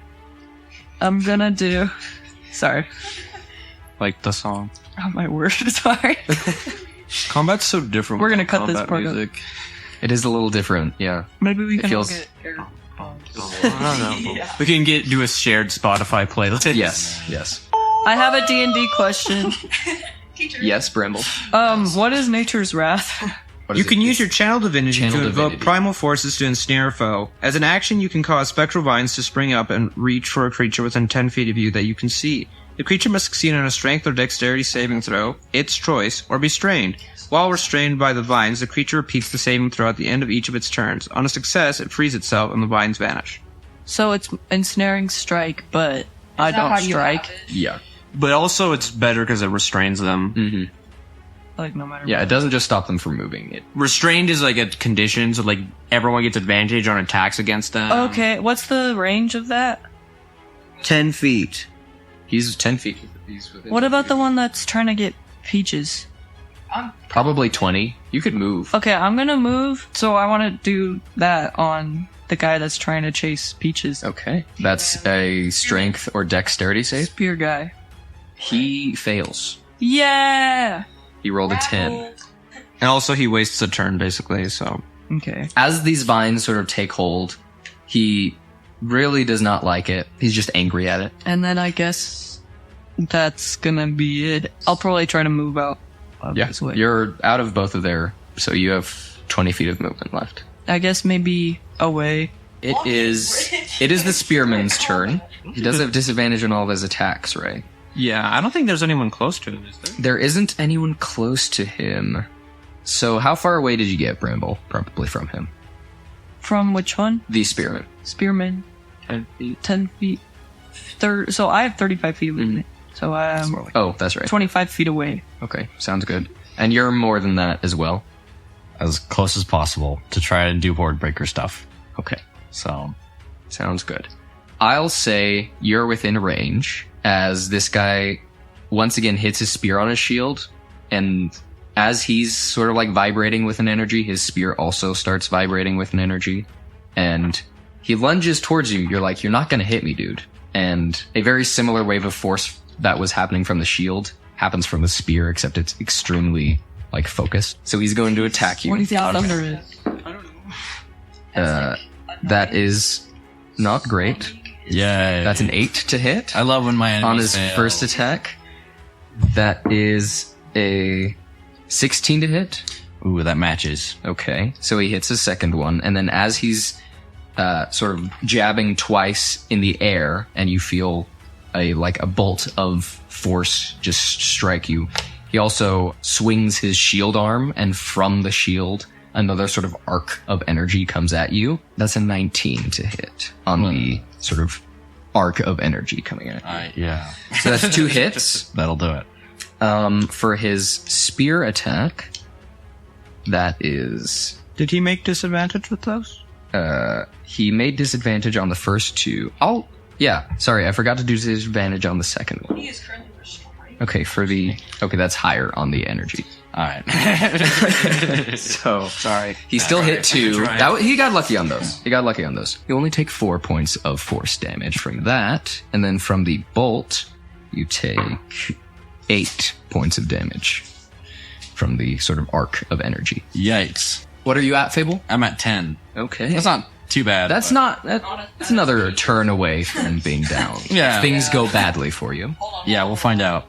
I'm gonna do. Sorry. Like the song. Oh my word. Sorry. Combat's so different. We're with gonna cut this combat part up. music. It is a little different, yeah. Maybe we It can feels- look at air. I don't know. We can do a shared Spotify playlist. Yes. I have a D&D question. Yes, Bramble. What is nature's wrath? What You is can it? use your channel divinity Channel to invoke divinity. primal forces to ensnare a foe. As an action, you can cause spectral vines to spring up and reach for a creature within 10 feet of you that you can see. The creature must succeed on a strength or dexterity saving throw, its choice, or be strained. While restrained by the vines, the creature repeats the saving throw at the end of each of its turns. On a success, it frees itself and the vines vanish. So it's ensnaring strike, but I don't strike. Yeah. But also, it's better because it restrains them. Mm-hmm. Like no matter Yeah, what. it doesn't just stop them from moving. It Restrained is like a condition, so like everyone gets advantage on attacks against them. Okay, what's the range of that? 10 feet. He's 10 feet. He's within What 10 about feet. the one that's trying to get Peaches? Probably 20. You could move. Okay, I'm gonna move. So I want to do that on the guy that's trying to chase Peaches. Okay. That's a strength or dexterity save. Spear guy. He fails. Yeah. He rolled a 10. And also, he wastes a turn, basically, so... Okay. As these vines sort of take hold, he really does not like it. He's just angry at it. And then I guess that's gonna be it. I'll probably try to move out of this way. You're out of both of their... So you have 20 feet of movement left. I guess maybe away. It is the spearman's turn. He does have disadvantage on all of his attacks, right? Yeah, I don't think there's anyone close to him, is there? There isn't anyone close to him. So how far away did you get, Bramble? Probably from him. From which one? The spearman. Spearman. 10 feet. 10 feet. So I have 35 feet with me. So I'm Oh, that's right. 25 feet away. Okay, sounds good. And you're more than that as well. As close as possible to try and do board breaker stuff. Okay, So, sounds good. I'll say you're within range as this guy once again hits his spear on his shield, and as he's sort of like vibrating with an energy, his spear also starts vibrating with an energy, and he lunges towards you. You're like, you're not going to hit me, dude. And a very similar wave of force that was happening from the shield happens from the spear, except it's extremely like focused. So he's going to attack you. What do you think thunder is? That is not great. yeah. That's an 8 to hit. I love when my enemies On his fail. first attack. That is a 16 to hit. Ooh, that matches. Okay, so he hits his second one, and then as he's sort of jabbing twice in the air, and you feel a bolt of force just strike you, he also swings his shield arm, and from the shield, another sort of arc of energy comes at you. That's a 19 to hit on the sort of arc of energy coming at you. Yeah. So that's 2 hits. That'll do it. For his spear attack, that is... Did he make disadvantage with those? He made disadvantage on the first 2. Sorry, I forgot to do disadvantage on the second one. He is currently restrained. Okay, that's higher on the energy. Alright. So, Sorry. he still hit 2. He got lucky on those. You only take 4 points of force damage from that, and then from the bolt, you take 8 points of damage from the sort of arc of energy. Yikes. What are you at, Fable? I'm at 10. Okay. That's not too bad. That's another turn away from being down. Yeah. Things go badly for you. Yeah, we'll find out.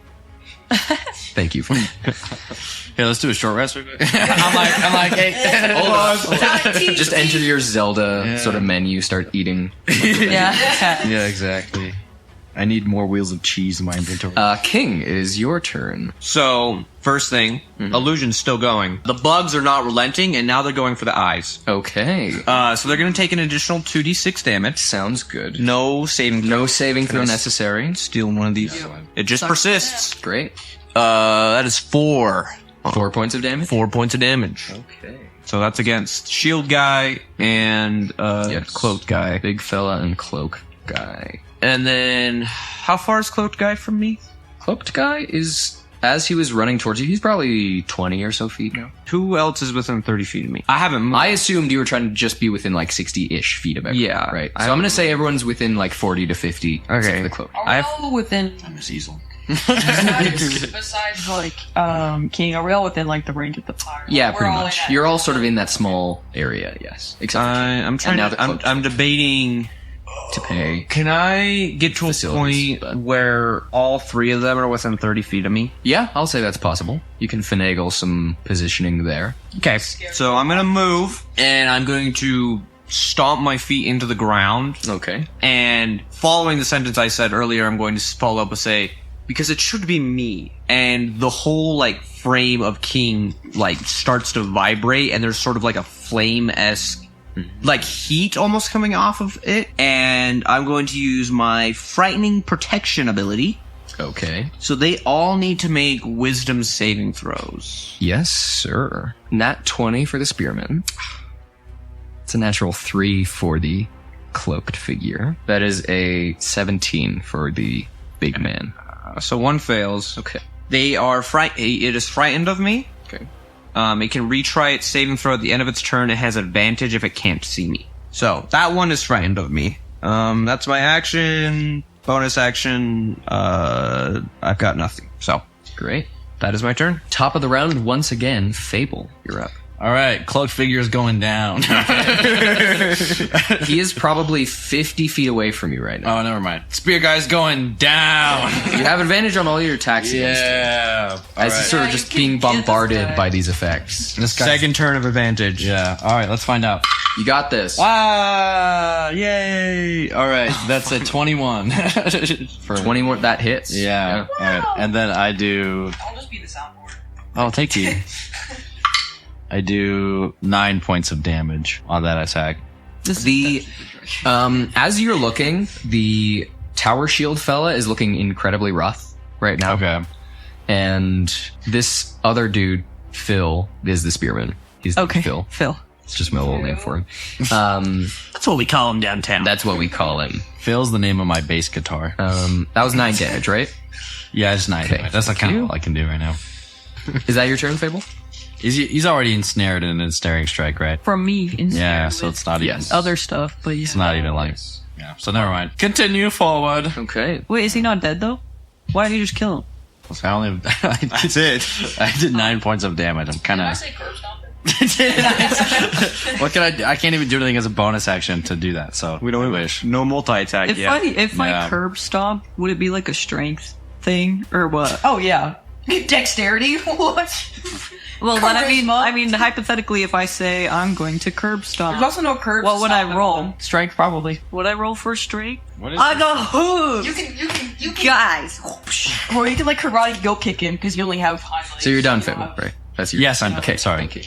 Thank you for Here, let's do a short rest real quick. I'm like, hey, hold on. just enter your Zelda sort of menu, start eating. Yeah. Yeah, exactly. I need more wheels of cheese in my inventory. King, it is your turn. So, first thing, illusion's still going. The bugs are not relenting, and now they're going for the eyes. Okay. So they're going to take an additional 2d6 damage. Sounds good. No saving throw. No saving throw necessary. Steal one of these. It just persists. Great. That is 4. 4 points of damage? 4 points of damage. Okay. So that's against shield guy and cloaked guy. Big fella and cloak guy. And then, how far is cloaked guy from me? Cloaked guy is, as he was running towards you, he's probably 20 or so feet now. Who else is within 30 feet of me? I haven't moved. I assumed you were trying to just be within like 60-ish feet of everyone. Yeah. Right. So I'm going to say everyone's within like 40 to 50. Okay. except for the cloak. Are we all within, Miss Easel. besides like, King, are we all within like the range of the fire? Yeah, We're pretty all much. in that- You're all sort of in that small area, yes. Except I'm trying now to. the cloaked I'm debating. to pay. Can I get to a Facilities, point but- where all 3 of them are within 30 feet of me? Yeah, I'll say that's possible. You can finagle some positioning there. Okay. So I'm gonna move, and I'm going to stomp my feet into the ground. Okay. And following the sentence I said earlier, I'm going to follow up with say, because it should be me. And the whole like frame of King like starts to vibrate, and there's sort of like a flame-esque like heat almost coming off of it. And I'm going to use my frightening protection ability. Okay. So they all need to make wisdom saving throws. Yes, sir. Nat 20 for the spearman. It's a natural 3 for the cloaked figure. That is a 17 for the big man. So one fails. Okay. They are it is frightened of me, Okay. It can retry its saving throw at the end of its turn. It has advantage if it can't see me. So that one is frightened of me. That's my action. Bonus action. I've got nothing. So Great. that is my turn. Top of the round, once again, Fable, you're up. All right, cloaked figure is going down. He is probably 50 feet away from you right now. Oh, never mind. Spear guy's going down. You have advantage on all your attacks against him, Yeah. as he's sort of just being bombarded by these effects. This guy. Second turn of advantage. Yeah. All right, let's find out. You got this. Ah, yay! All right, that's a 21. For 21, that hits. Yeah. All right, and then I do. I'll just be the soundboard. Oh, thank you. I do 9 points of damage on that attack. As you're looking, the tower shield fella is looking incredibly rough right now. Okay. And this other dude, Phil, is the spearman. He's Okay, Phil. Phil. It's just my little name for him. That's what we call him downtown. That's what we call him. Phil's the name of my bass guitar. That was 9 damage, right? Yeah, it's 9 damage. That's like kind of all I can do right now. Is that your turn, Fable? He's already ensnared in a ensnaring strike, right? From me. Yeah, so it's not even. Yes. Other stuff, but It's not even like. Yeah. So never mind. Continue forward. Okay. Wait, is he not dead though? Why did you just kill him? I only. That's it. I did 9 points of damage. I'm kind of. curb stomp? What can I do? I can't even do anything as a bonus action to do that. So we don't wish. No multi-attack If yet. I Yeah. curb stomp, would it be like a strength thing or what? Oh yeah. Dexterity? What? Well, then Charisma? I mean, hypothetically, if I say I'm going to curb stomp, There's also no curb. what would I stomp roll? one. Strength probably. Would I roll for strength? What is I got hooves. You can Guys. or you can like karate go kick him because you only have hind legs. So you're done, You don't Fable, have- right? That's your Yes, I'm okay. sorry. Thank you.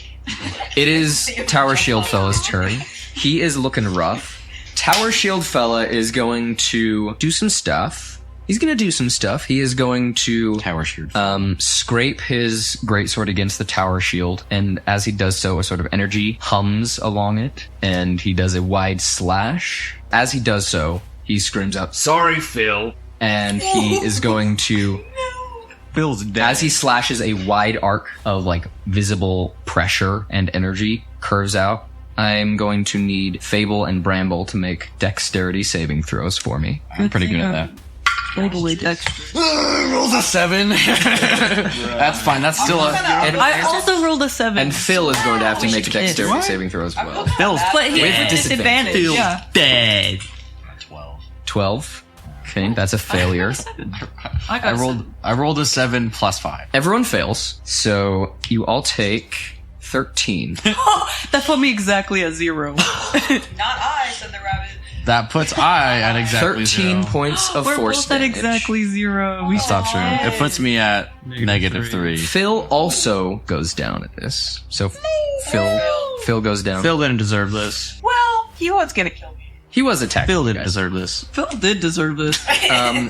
It is Tower Shield Fella's turn. He is looking rough. Tower Shield Fella is going to do some stuff. He's going to do some stuff. He is going to Tower shield. scrape his greatsword against the tower shield, and as he does so, a sort of energy hums along it, and he does a wide slash. As he does so, he screams out, "Sorry, Phil!" And he is going to, Phil's dead. as he slashes, a wide arc of like visible pressure and energy curves out. I'm going to need Fable and Bramble to make dexterity saving throws for me. I'm pretty good at that. Probably dexterous. Rolls a 7. That's fine. That's still a. I also rolled a 7. And Phil is going to have to we make a should kiss. dexterity saving throw as well. Phil's but he With had disadvantage. disadvantage. Yeah. dead. 12. Okay, that's a failure. I rolled a 7 plus 5. Everyone fails, so you all take 13. That put me exactly at 0. Not I, said the rabbit. That puts I at exactly 13 0. points of We're force both at damage. exactly 0. We Stop true. It puts me at -3. Phil also goes down at this. So Phil goes down. Phil didn't deserve this. Well, he was gonna kill me. He was attacked. Phil didn't guys. deserve this. Phil did deserve this.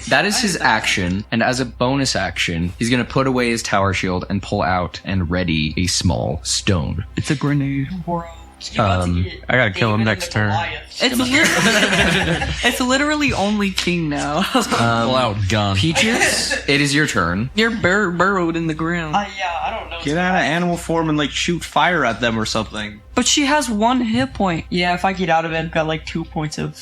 That is his action, and as a bonus action, he's going to put away his tower shield and pull out and ready a small stone. It's a grenade. I gotta kill him next turn. It's literally only King now. Pull out gun. Peaches, it is your turn. You're burrowed in the ground. Yeah, I don't know. Get out of animal form and like shoot fire at them or something. But she has 1 hit point. Yeah, if I get out of it, I've got like 2 points of.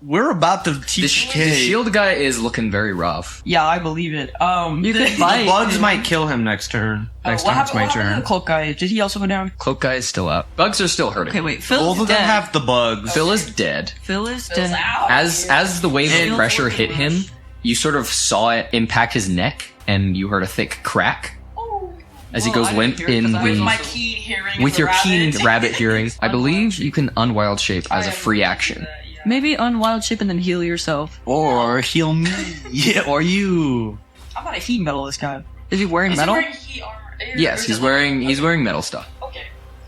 We're about to The, teach the shield guy is looking very rough. Yeah, I believe it. You could The fight. bugs might kill him next turn. Next time it's my What happened to turn. the cloak guy? Did he also go down? Cloak guy is still up. Bugs are still hurting. Okay, wait. Phil's Both of them dead. have the bugs. Phil is dead. Phil is dead. As the wave of pressure hit him, you sort of saw it impact his neck, and you heard a thick crack as he goes limp in With my the. keen hearing. With as a your rabbit. keen rabbit hearing, I believe you can unwild shape as a free action. Maybe unwild shape and then heal yourself. Or heal me. Yeah, or you. I'm gonna heat metal this guy. Is he wearing Is metal? he wearing heat armor? Yes, he's wearing metal stuff. Okay.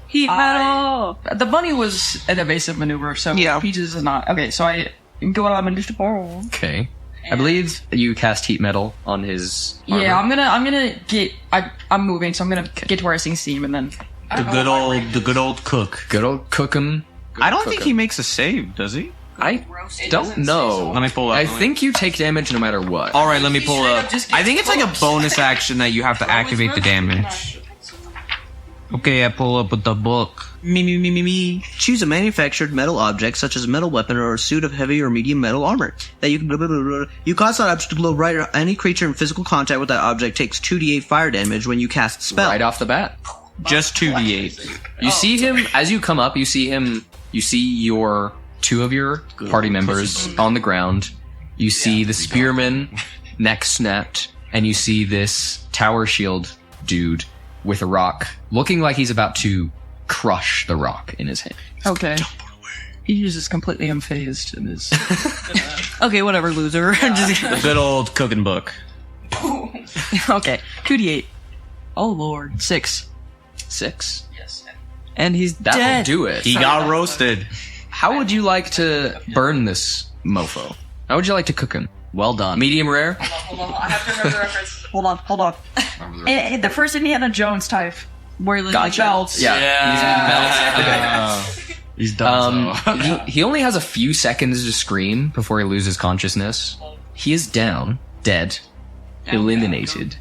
Heat metal. The bunny was an evasive maneuver, so Yeah. Peaches is not. Okay, so I go out and just borrow. Okay. I believe you cast heat metal on his armor. Yeah, I'm gonna get. I'm moving, so I'm gonna get to where I see steam, and then The good old cook. Good old cookum. I don't think he makes a save, does he? I don't know. Let me pull up. I think you take damage no matter what. All right, let me pull straight up. up just I think gets it's like a close. bonus action that you have to activate the damage. Okay, I pull up with the book. Me. Choose a manufactured metal object, such as a metal weapon or a suit of heavy or medium metal armor. That you can You cause that object to glow bright, or any creature in physical contact with that object takes 2d8 fire damage when you cast a spell. Right off the bat. Just 2d8. You see him, as you come up, you see your two of your party members on the ground. You see the spearman, neck snapped, and you see this tower shield dude with a rock, looking like he's about to crush the rock in his hand. Okay. He's just completely unfazed in his... Okay, whatever, loser. The good old cooking book. Okay, 2d8. Oh lord, 6. 6. And he's That dead. will do it. He got roasted. How would you like to burn this mofo? How would you like to cook him? Well done. Medium rare? Hold on, I have to remember the reference. Hold on. The first Indiana Jones type. Where he like belts. Yeah. He's done. He only has a few seconds to scream before he loses consciousness. He is down, dead, eliminated.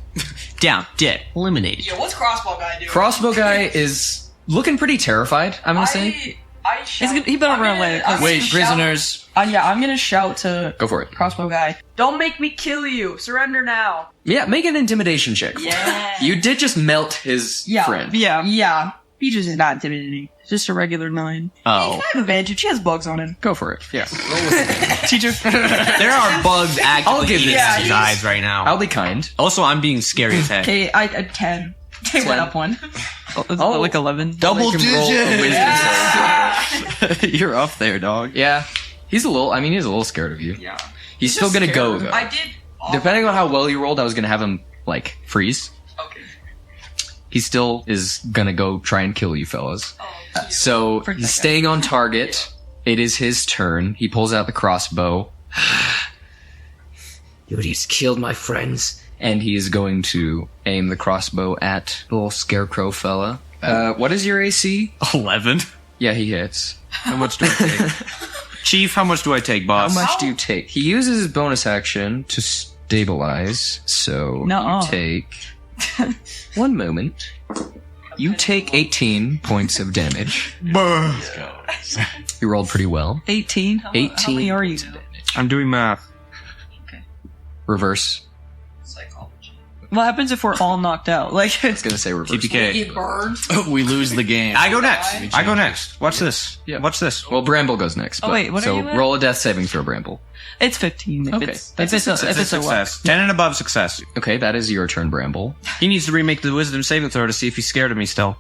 Down, dead, eliminated. Yo, what's Crossbow Guy doing? Crossbow guy is looking pretty terrified, I'm gonna say. He better run away. Wait, prisoners. I'm gonna shout to Go for it. Crossbow Guy. Don't make me kill you. Surrender now. Yeah, make an intimidation check. Yeah. You did just melt his friend. Yeah. Peaches is not intimidating. It's just a regular 9. Oh. I have advantage. She has bugs on him. Go for it. Yeah. Teacher. There are bugs I'll actively give eating this. his eyes right now. I'll be kind. Also, I'm being scary as heck. Okay, I 10. They went up 1. Oh, like 11. Double Make him roll a wisdom save. You're up there, dog. Yeah. He's a little scared of you. Yeah. He's still gonna go, though. I did. Depending on how well you rolled, I was gonna have him, like, freeze. Okay. He still is gonna go try and kill you, fellas. Oh, So, he's staying on target. It is his turn. He pulls out the crossbow. You just killed my friends. And he is going to aim the crossbow at the little scarecrow fella. What is your AC? 11. Yeah, he hits. How much do I take? Chief, how much do I take, boss? How much do you take? He uses his bonus action to stabilize, so Nuh-uh. you take... One moment. You take 18 points of damage. You rolled pretty well. 18? How 18 many are you? I'm doing math. Reverse. What happens if we're all knocked out? Like, I was gonna say reverse. TPK. We lose the game. I go next. Watch this. Yeah. Watch this. Well, Bramble goes next. Oh, but- wait, what are so you at? roll a death saving throw, Bramble. it's 15. If Okay. it's a Success. 10 and above success. Okay, that is your turn, Bramble. He needs to remake the wisdom saving throw to see if he's scared of me still.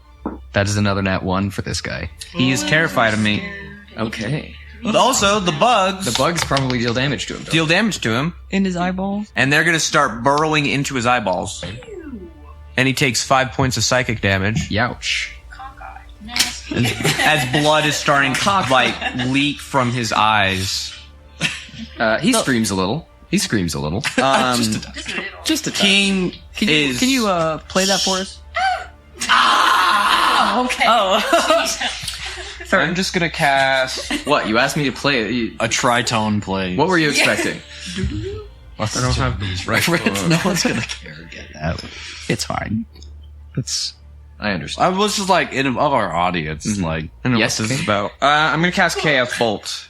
That is another nat 1 for this guy. He is terrified of me. Okay. But also, the bugs The bugs probably deal damage to him. Though. deal damage to him, in his eyeballs. and they're going to start burrowing into his eyeballs. And he takes 5 points of psychic damage Youch. as blood is starting to like leak from his eyes. He screams a little. Just a King is. Can you play that for us? Okay. I'm just gonna cast. What? You asked me to play it. A tritone play. What were you expecting? I don't have these right. No one's gonna care to get that. It's fine. I understand. I was just like, of our audience, like, I know Yes, what this okay. is about. I'm gonna cast KF Bolt.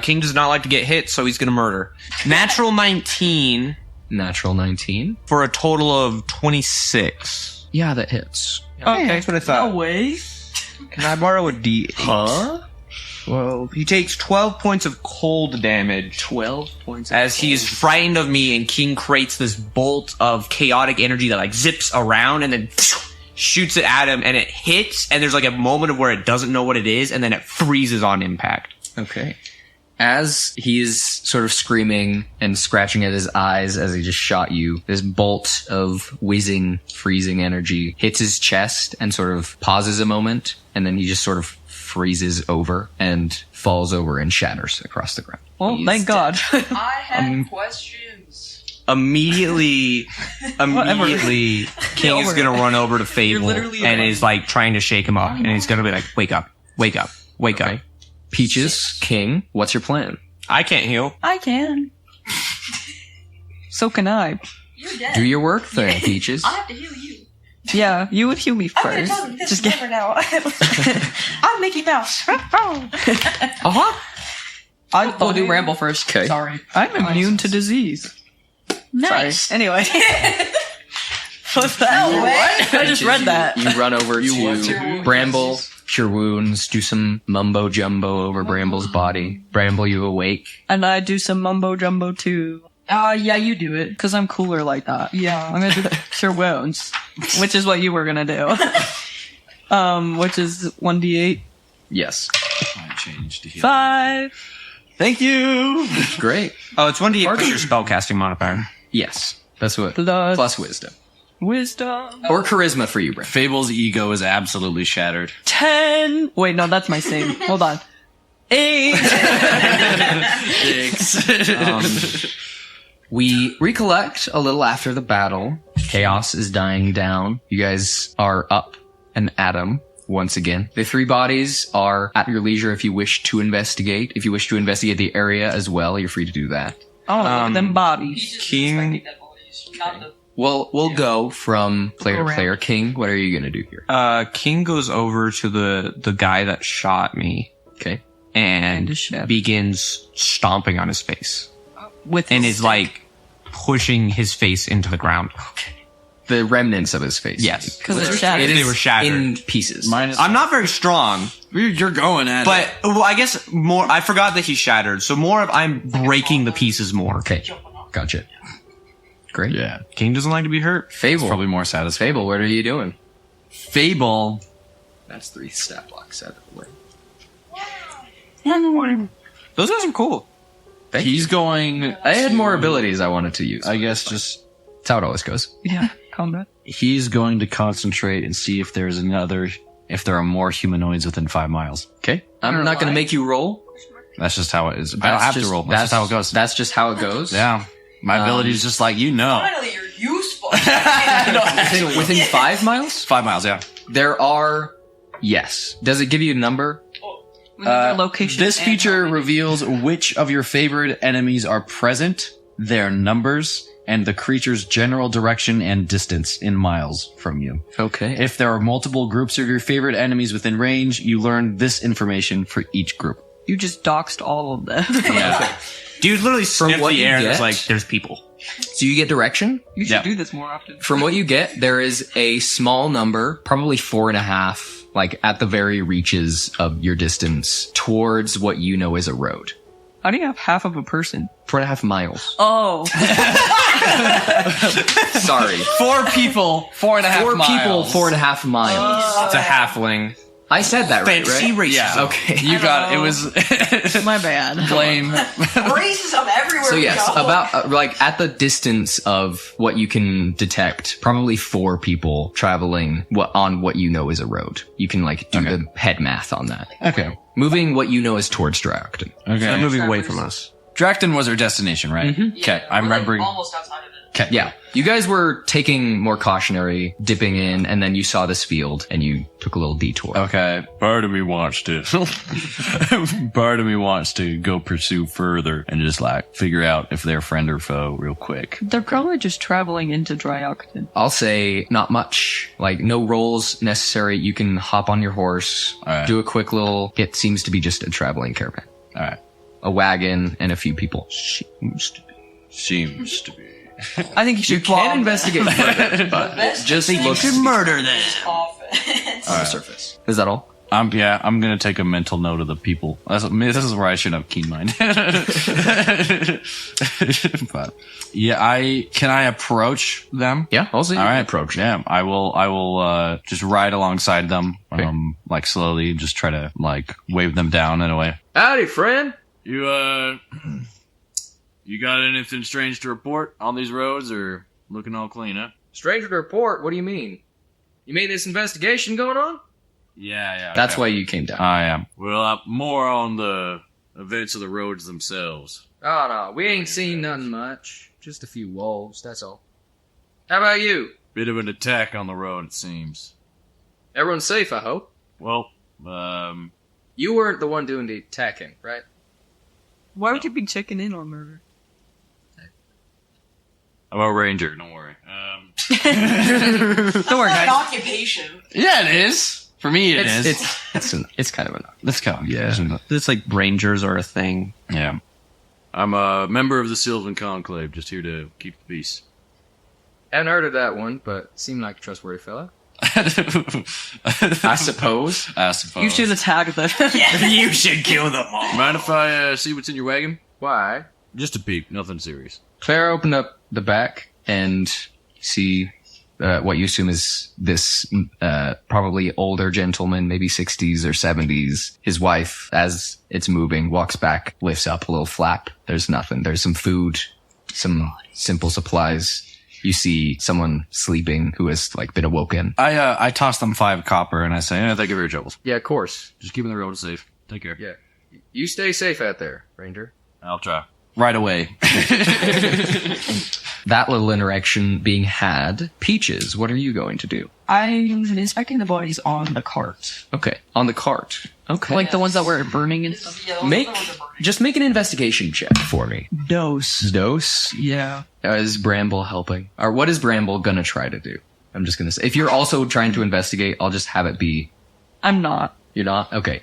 King does not like to get hit, so he's gonna murder. Natural 19 Natural 19. for a total of 26. Yeah, that hits. Okay. That's what I thought. No way. Can I borrow a D8? Huh? Well, he takes 12 points of cold damage 12 points. as he is frightened of me, and King creates this bolt of chaotic energy that like zips around and then shoots it at him, and it hits, and there's like a moment of where it doesn't know what it is, and then it freezes on impact. Okay. As he is sort of screaming and scratching at his eyes as he just shot you, this bolt of whizzing, freezing energy hits his chest and sort of pauses a moment, and then he just sort of freezes over and falls over and shatters across the ground. Well, thank God. I had questions. Immediately, King is gonna run over to Fable and is like trying to shake him up, and he's gonna be like, "Wake up, wake up, wake up." Peaches, King, what's your plan? I can't heal. I can. So can I. You're dead. Do your work then, Peaches. I have to heal you. Yeah, you would heal me I'm gonna first. tell you this Just forever now. I'm Mickey Mouse. I'll do Ramble first. Okay. Sorry. I'm immune to disease. Nice. Sorry. Anyway. What's that? No way. I just read that. You run over to Bramble, cure wounds, do some mumbo jumbo over Bramble's body. Bramble, you awake. And I do some mumbo jumbo too. Yeah, you do it. Because I'm cooler like that. Yeah. I'm going to do cure wounds. Which is what you were going to do. Which is 1d8. Yes. I changed to heal. 5. Thank you. Great. Oh, it's 1d8 plus your spellcasting modifier. Yes. That's what. Plus- Plus wisdom. Wisdom. Or charisma for you, Bramble. Fable's ego is absolutely shattered. 10. Wait, no, that's my save. Hold on. 8. We recollect a little after the battle. Chaos is dying down. You guys are up and at 'em once again. The 3 bodies are at your leisure if you wish to investigate. If you wish to investigate the area as well, you're free to do that. Oh, look at them bodies. King, We'll go from player to player. King, what are you gonna do here? King goes over to the guy that shot me Okay. and his chef. begins stomping on his face. With And is like pushing his face into the ground. The remnants of his face. Yes. because it's shattered. They were shattered. In pieces. I'm not very strong, You're going at but well, I guess more. I forgot that he's shattered, so more of I'm breaking the pieces more. Okay. Gotcha. Great. it. Yeah. King doesn't like to be hurt. Fable. Probably more satisfying. Fable, what are you doing? Fable. That's 3 stat blocks out of the way. Those guys are cool. He's going. I had more abilities I wanted to use. I guess just That's how it always goes. Yeah, combat. he's going to concentrate and see if there are more humanoids within 5 miles. Okay. I'm not going to make you roll. That's just how it is. I don't have to roll. That's just how it goes. That's just how it goes. Yeah. My ability is just like, you know. Finally, you're useful. Within 5 miles? 5 miles, yeah. There are. Yes. Does it give you a number? Their location. This feature reveals which of your favorite enemies are present, their numbers, and the creature's general direction and distance in miles from you. Okay. If there are multiple groups of your favorite enemies within range, you learn this information for each group. You just doxed all of them. Yeah. Dude literally sniffed what the you air and get- was like, there's people. So you get direction? You should Yeah. do this more often. From what you get, there is a small number, probably 4.5, like at the very reaches of your distance, towards what you know is a road. How do you have half of a person? 4.5 miles. Oh. Sorry. 4 people, 4.5 4 miles. people, 4.5 miles. It's a halfling. I said that right, Fancy right? racism. Yeah. Okay. You got it. It was My bad. blame. Racism everywhere. So we yes, go. about like at the distance of what you can detect, probably 4 people traveling on what you know is a road. You can like do the head math on that. Okay. Moving what you know is towards Draiochton. Okay. They're moving away from us. Draiochton was our destination, right? Okay. I'm remembering. almost outside of it. Okay. Yeah. You guys were taking more cautionary, dipping in, and then you saw this field and you took a little detour. Okay. Part of me wants to. Part of me wants to go pursue further and just like figure out if they're friend or foe real quick. They're probably just traveling into Draiochton. I'll say not much, like no rolls necessary. You can hop on your horse, right. do a quick little, it seems to be just a traveling caravan. All right. A wagon and a few people. Seems to be. I think you should Can investigate further, but it just looks to Murder them. Offense. on the surface. Is that all? I'm gonna take a mental note of the people. This is where I should have keen mind. But yeah, can I approach them? Yeah, I'll see. All right, approach. Yeah, I will just ride alongside them, like slowly, just try to like wave them down in a way. Howdy, friend. You got anything strange to report on these roads, or looking all clean, huh? Stranger to report. What do you mean? You mean this investigation going on? Yeah. That's okay. why you came down. I am. Well, more on the events of the roads themselves. Oh no, we ain't seen nothing much. Just a few wolves. That's all. How about you? Bit of an attack on the road, it seems. Everyone's safe, I hope. Well, You weren't the one doing the attacking, right? Why would you be checking in on murder? I'm a ranger, don't worry. Don't worry, An guys. occupation. Yeah, it is. For me, It's kind of an Let's go. yeah. It's like rangers are a thing. Yeah. I'm a member of the Sylvan Conclave, just here to keep the peace. Haven't heard of that one, but seemed like a trustworthy fella. I suppose. You should attack them. You should kill them all. Mind if I see what's in your wagon? Why? Just a peek, nothing serious. Claire opened up the back and see what you assume is this probably older gentleman, maybe 60s or 70s. His wife, as it's moving, walks back, lifts up a little flap. There's nothing. There's some food, some simple supplies. You see someone sleeping who has like been awoken. I toss them 5 copper and I say, Thank you for your troubles. Yeah, of course. Just keeping the road safe. Take care. Yeah. You stay safe out there, Ranger. I'll try. right away. That little interaction being had. Peaches, what are you going to do? I'm inspecting the bodies on the cart. Okay. On the cart. Okay. Like the ones that were burning and stuff. Just make an investigation check for me. Dose. Dose? Yeah. Is Bramble helping? Or what is Bramble gonna try to do? I'm just gonna say, if you're also trying to investigate, I'll just have it be. I'm not. You're not? Okay.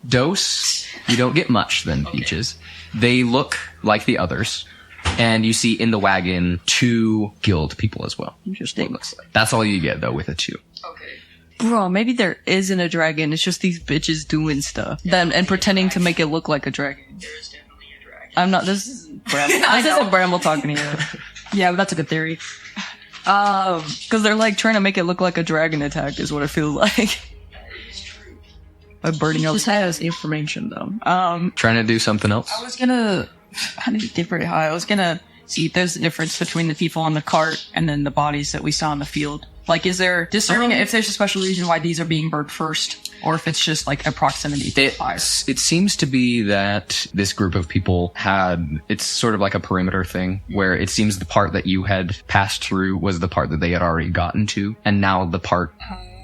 Dose, you don't get much then, Peaches. They look like the others. And you see in the wagon 2 guild people as well. Interesting. It looks like. That's all you get though with a 2. Bro, maybe there isn't a dragon. It's just these bitches doing stuff. And pretending to make it look like a dragon. There's definitely a dragon. I'm not. This isn't Bramble. This isn't Bramble talking to you. Yeah, but that's a good theory. Because they're like trying to make it look like a dragon attack is what it feels like. By burning up. This has information though. Trying to do something else? I was gonna. I didn't get very high. I was gonna see if there's a difference between the people on the cart and then the bodies that we saw in the field. Like, is there discerning if there's a special reason why these are being burned first, or if it's just like a proximity to the fire? It seems to be that this group of people had, it's sort of like a perimeter thing, where it seems the part that you had passed through was the part that they had already gotten to, and now the part,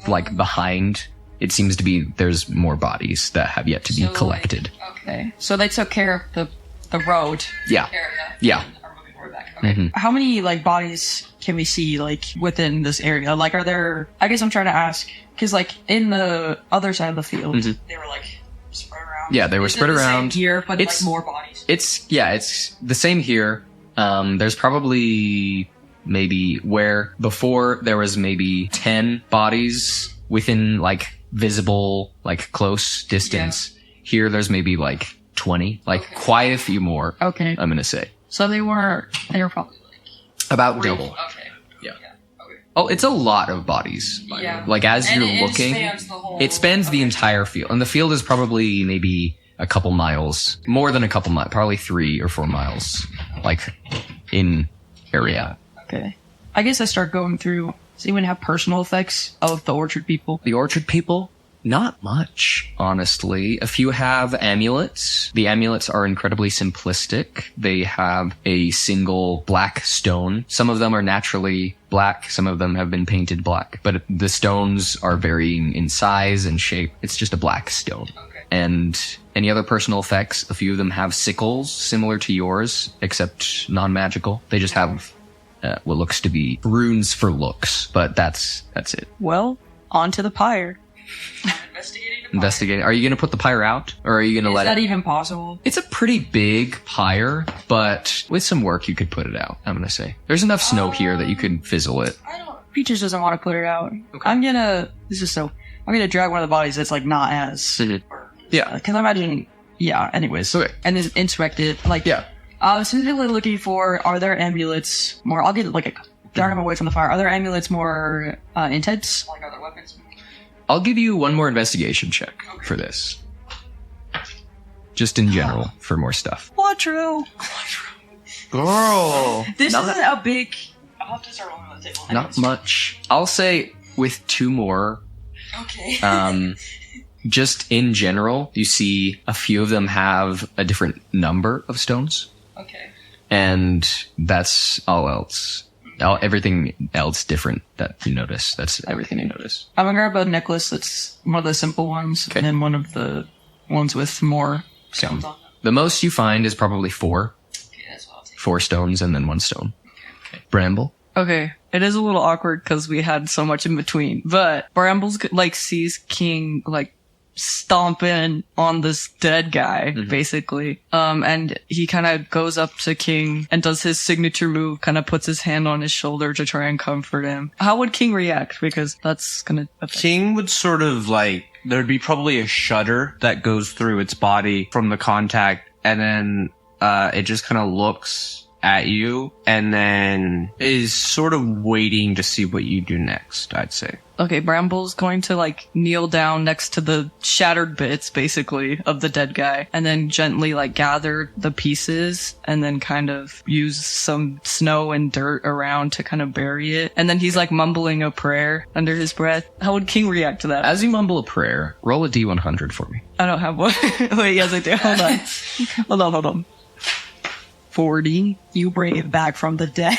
like, behind, it seems to be there's more bodies that have yet to be collected. Okay, so they took care of the road Yeah. area. Yeah. And are moving forward back. Okay. How many like bodies can we see like within this area? Like, are there? I guess I'm trying to ask because like in the other side of the field, they were like spread around. Yeah, they were Is it spread the same around. here, but It's- like more bodies. It's the same here. There's probably maybe where before there was maybe 10 bodies within like visible, like close distance. Here there's maybe like 20, like quite a few more. Okay, I'm gonna say so they were probably like about double. okay. Yeah. Okay. Oh, it's a lot of bodies. Yeah. Like as And you're it looking, spans the whole- it spans the entire field, and the field is probably maybe a couple miles, more than a couple miles, probably 3 or 4 miles, like in area. Okay. I guess I start going through. Does anyone have personal effects of the orchard people? The orchard people, not much, honestly. A few have amulets. The amulets are incredibly simplistic. They have a single black stone. Some of them are naturally black. Some of them have been painted black. But the stones are varying in size and shape. It's just a black stone. And any other personal effects, a few of them have sickles similar to yours, except non-magical. They just have what looks to be runes for looks, but that's it. Well, on to the pyre. Investigating. Are you going to put the pyre out, or are you going to Is let that it? even possible? It's a pretty big pyre, but with some work you could put it out. I'm going to say there's enough snow here that you could fizzle it. I don't. Peaches doesn't want to put it out. I'm gonna drag one of the bodies that's like not as. Yeah. Because I imagine. Yeah. Anyways. Okay. And then inspect it. Like. Yeah. Specifically looking for, are there amulets more? I'll get like a drag them away from the fire. Are there amulets more intense? Like, are there weapons? I'll give you one more investigation check for this. Just in general, for more stuff. Quattro. Girl. This isn't a big. I'll have to start rolling on the table. Not much. I'll say with 2 more. Okay. Just in general, you see a few of them have a different number of stones. Okay. And that's all else. Everything else different that you notice. That's everything you notice. I'm gonna grab a necklace that's one of the simple ones, Okay. and then one of the ones with more stones on them. The most you find is probably 4. Okay, that's what I'll take. 4 stones and then 1 stone. Okay. Bramble, Okay, it is a little awkward because we had so much in between, but Brambles like sees King like stomping on this dead guy, basically. And he kind of goes up to King and does his signature move, kind of puts his hand on his shoulder to try and comfort him. How would King react? Because that's gonna affect. King would sort of like, there'd be probably a shudder that goes through its body from the contact, and then it just kind of looks at you and then is sort of waiting to see what you do next, I'd say. Okay, Bramble's going to like kneel down next to the shattered bits, basically, of the dead guy, and then gently like gather the pieces and then kind of use some snow and dirt around to kind of bury it. And then he's like mumbling a prayer under his breath. How would King react to that? As you mumble a prayer, roll a D100 for me. I don't have one. Wait, yes I do. Hold on. 40. You bring it back from the dead.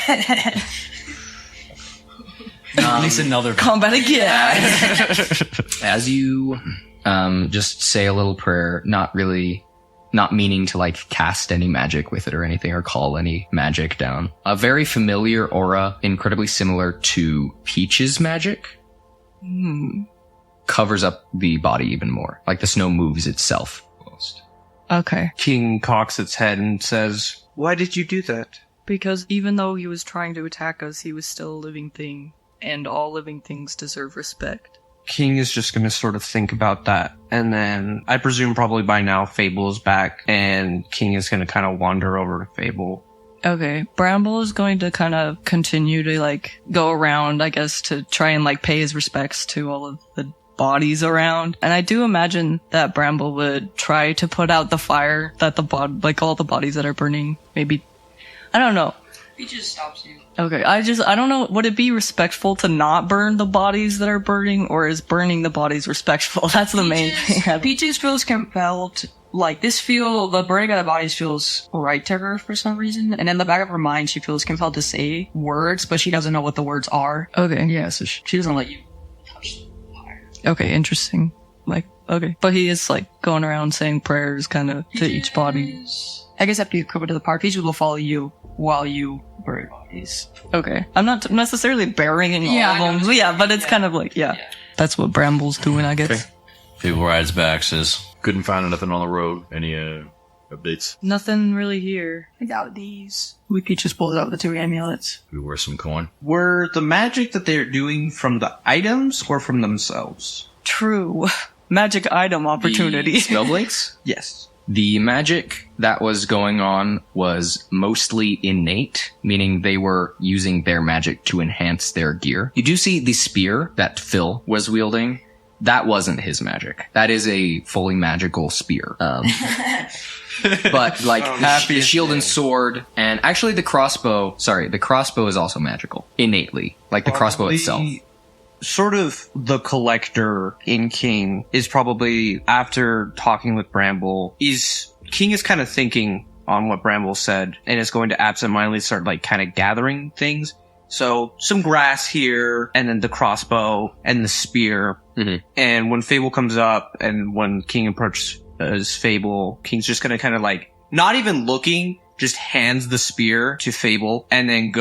At least another. Combat again. As you just say a little prayer, not meaning to like cast any magic with it or anything or call any magic down. A very familiar aura, incredibly similar to Peach's magic, covers up the body even more. Like the snow moves itself almost. Okay. King cocks its head and says, "Why did you do that?" Because even though he was trying to attack us, he was still a living thing, and all living things deserve respect. King is just going to sort of think about that. And then I presume probably by now Fable is back and King is going to kind of wander over to Fable. Okay, Bramble is going to kind of continue to like go around, I guess, to try and like pay his respects to all of the bodies around. And I do imagine that Bramble would try to put out the fire that like all the bodies that are burning, maybe, I don't know. He just stops you. Okay, I don't know, would it be respectful to not burn the bodies that are burning, or is burning the bodies respectful? That's the main thing. Peaches feels compelled, like the burning of the bodies feels right to her for some reason, and in the back of her mind she feels compelled to say words, but she doesn't know what the words are. Okay. Yeah, so she doesn't let you touch the fire. Okay, interesting. Like, okay. But he is like going around saying prayers kind of to each body. I guess after you come to the park, Peaches will follow you while you bury bodies. Okay. I'm not necessarily burying all of them. Yeah, but it's kind of like, yeah. That's what Bramble's doing, I guess. Okay. Fable rides back, says, Couldn't find nothing on the road. Any updates? Nothing really here. I got these. We could just pull out the 2 amulets. We wear some coin. Were the magic that they're doing from the items or from themselves? True. Magic item opportunity. The spellblades? Yes. The magic that was going on was mostly innate, meaning they were using their magic to enhance their gear. You do see the spear that Phil was wielding. That wasn't his magic. That is a fully magical spear. But like the shield and sword, and actually the crossbow is also magical, innately. Like the crossbow itself. Sort of the collector in King is probably, after talking with Bramble, King is kind of thinking on what Bramble said and is going to absentmindedly start like kind of gathering things. So some grass here, and then the crossbow and the spear. Mm-hmm. And when Fable comes up and when King approaches Fable, King's just going to kind of like, not even looking, just hands the spear to Fable and then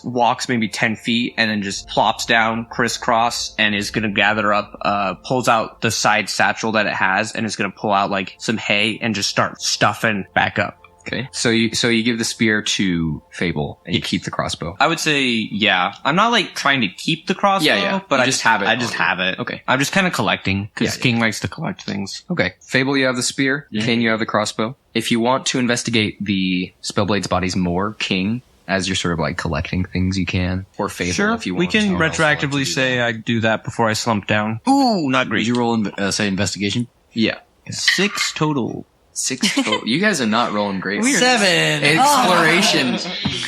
walks maybe 10 feet and then just plops down crisscross and is going to gather up, pulls out the side satchel that it has and is going to pull out like some hay and just start stuffing back up. Okay. So you give the spear to Fable and you keep the crossbow. I would say, yeah. I'm not like trying to keep the crossbow, yeah. But you I just have it. I just have it. Okay. I'm just kind of collecting because Yeah. King likes to collect things. Okay. Fable, you have the spear. Yeah. King, you have the crossbow. If you want to investigate the Spellblade's bodies more, King, as you're sort of like collecting things you can, or Fable Sure, if you want. we can Someone else wants to retroactively do say that. I do that before I slump down. Ooh, not Did great. you roll, say, investigation? Yeah. 6 total. 6 total. You guys are not rolling great. 7. Exploration.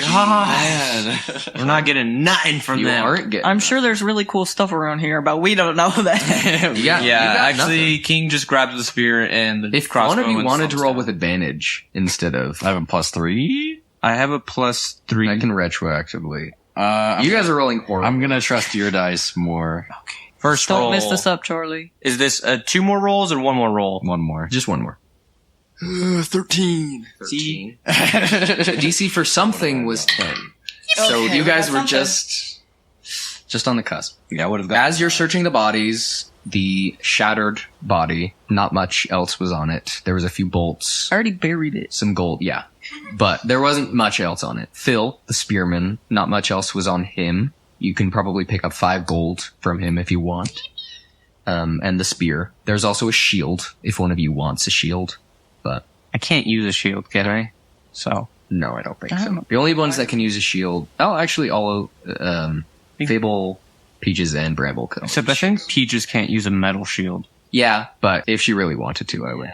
God. We're not getting nothing from You them. aren't getting. I'm sure there's really cool stuff around here, but we don't know that. You got actually, King just grabs the spear and the if crossbow. one of you and wanted to slumps roll down. with advantage instead of, I have a +3. I have a +3. I can retroactively. I'm You guys are rolling horrible. gonna trust your dice more. First roll. Don't mess this up, Charlie. Is this 2 more rolls or 1 more roll? One more. Just one more. 13. 13. DC for something was 10. So Okay, you we guys got were something. just on the cusp. Yeah, I would have got. As you're searching the bodies, the shattered body, not much else was on it. There was a few bolts, I already buried it. some gold, yeah. But there wasn't much else on it. Phil, the spearman, not much else was on him. You can probably pick up 5 gold from him if you want. And the spear. There's also a shield, if one of you wants a shield. But I can't use a shield, can I? So no, I don't think I don't so. know. The only ones that can use a shield... Oh, actually, all Fable, Peaches, and Bramble could. except I think Peaches can't use a metal shield. Yeah, but if she really wanted to, I would.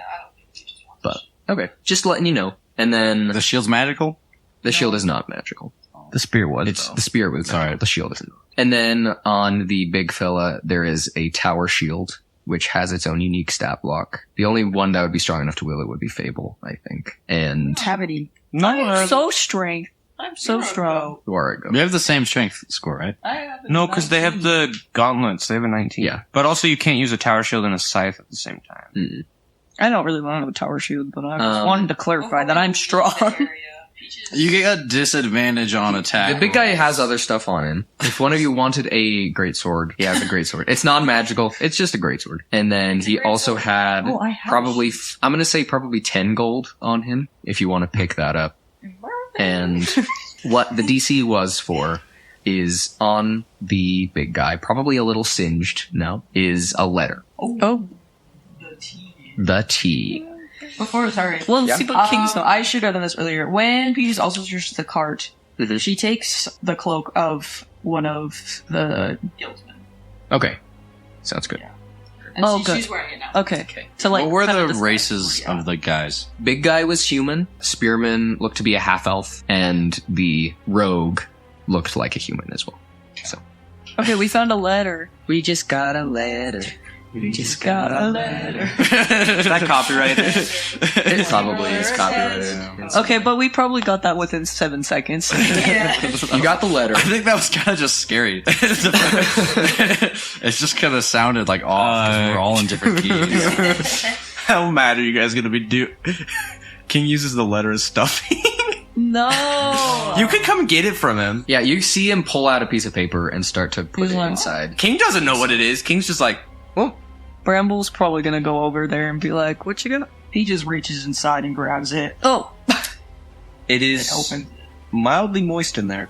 But, okay. Just letting you know. And then The shield's magical? the shield is not magical. The spear was. It's the spear was magical. The shield isn't. And then on the big fella, there is a tower shield, which has its own unique stat block. The only one that would be strong enough to wield it would be Fable, I think. And Cavity. No, So strength. I'm So strong. who are go? We have the same strength score, right? no, because they have the gauntlets. They have a 19. Yeah. But also you can't use a tower shield and a scythe at the same time. I don't really want to have a tower shield, but I just Um, wanted to clarify that I'm strong. You get a disadvantage on attack. The big guy has other stuff on him. If one of you wanted a great sword, he has a great sword. It's non-magical. It's just a great sword. And then he also had Oh, I have probably, I'm going to say probably 10 gold on him, if you want to pick that up. And what the DC was for is on the big guy, probably a little singed now, is a letter. Oh, The T. Before, sorry. well, see, but King's not. I should have done this earlier. When Peaches also searches the cart, she takes the cloak of one of the guildsmen. Okay. Sounds good. And Oh, good. she's wearing it now. Okay. So like, What were kind of the this- races of the guys? Big guy was human. Spearman looked to be a half-elf. And the rogue looked like a human as well. So. Okay, we found a letter. We just got a letter. We just got a letter. Is that copyrighted? It probably is copyrighted. Okay, but we probably got that within 7 seconds. You got the letter. I think that was kind of just scary. It just kind of sounded like off because we're all in different keys. How mad are you guys gonna be? King uses the letter as stuffing. No. You could come get it from him. Yeah, you see him pull out a piece of paper and start to put He's it like, inside. King doesn't know what it is. King's just like, well, Bramble's probably gonna go over there and be like, "What you got?" Peaches reaches inside and grabs it. Oh, it is Open. mildly moist in there.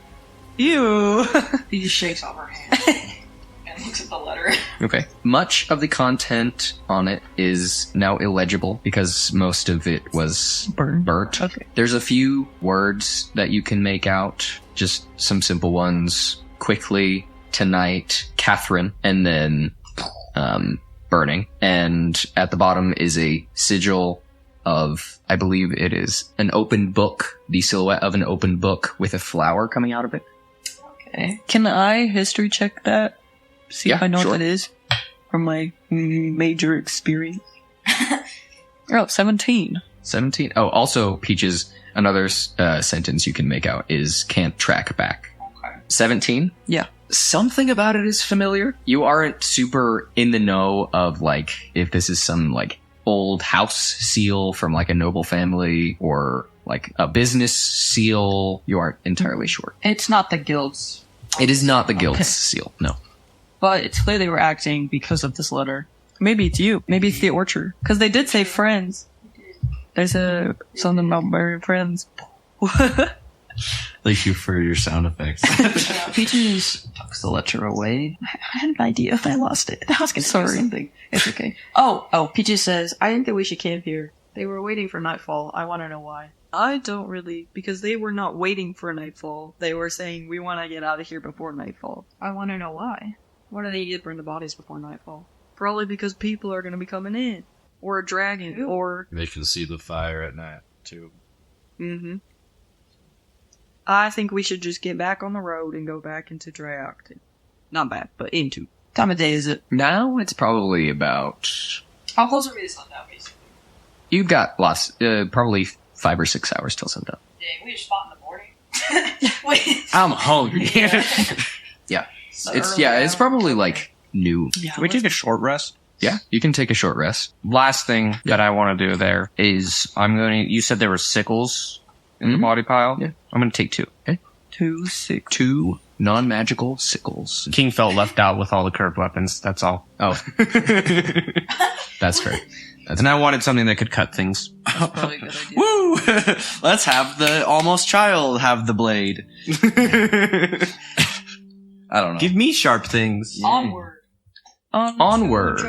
ew. Peaches shakes off her hand and looks at the letter. Okay. Much of the content on it is now illegible because most of it was burnt. Okay. There's a few words that you can make out, just some simple ones. Quickly, tonight, Catherine, and then burning. And at the bottom is a sigil of, I believe it is an open book, the silhouette of an open book with a flower coming out of it. Okay. Can I history check that? See if Yeah, I know sure. what that is from my major experience. Oh, 17. 17. Oh, also, Peaches, another sentence you can make out is can't track back. Okay. 17? Yeah. Something about it is familiar. You aren't super in the know of, like, if this is some, like, old house seal from, like, a noble family or, like, a business seal. You aren't entirely sure. It's not the guilds, It is not the guild's seal, no. But it's clear they were acting because of this letter. Maybe it's you. Maybe it's the orchard. Because they did say friends. There's something about burying friends. Thank you for your sound effects. Peaches tucks the letter away. I had an idea if I lost it. I was gonna Sorry. say something. It's okay. Oh, Peaches says, I think that we should camp here. They were waiting for nightfall. I want to know why. I don't really, because they were not waiting for nightfall. They were saying, we want to get out of here before nightfall. I want to know why. Why do they need to burn the bodies before nightfall? Probably because people are going to be coming in. Or a dragon. Or... They can see the fire at night, too. Mm-hmm. I think we should just get back on the road and go back into Draiochton. Not back, but into. Time of day is it? Now it's probably about... How close are we to sundown, basically? You've got lots, probably 5 or 6 hours till sundown. Dang, we just fought in the morning. Wait. I'm hungry. Yeah. So It's early yeah, it's hour? probably like noon. Yeah, Can we take a short rest? Yeah, you can take a short rest. Last thing that I want to do there is you said there were sickles in the Mhm. body pile? Yeah. I'm going to take 2. Okay. 2 non-magical sickles. King felt left out with all the curved weapons. That's all. Oh. That's fair. And I wanted something that could cut things. That's probably a good idea. Woo! Let's have the almost child have the blade. I don't know. Give me sharp things. Onward. Onward.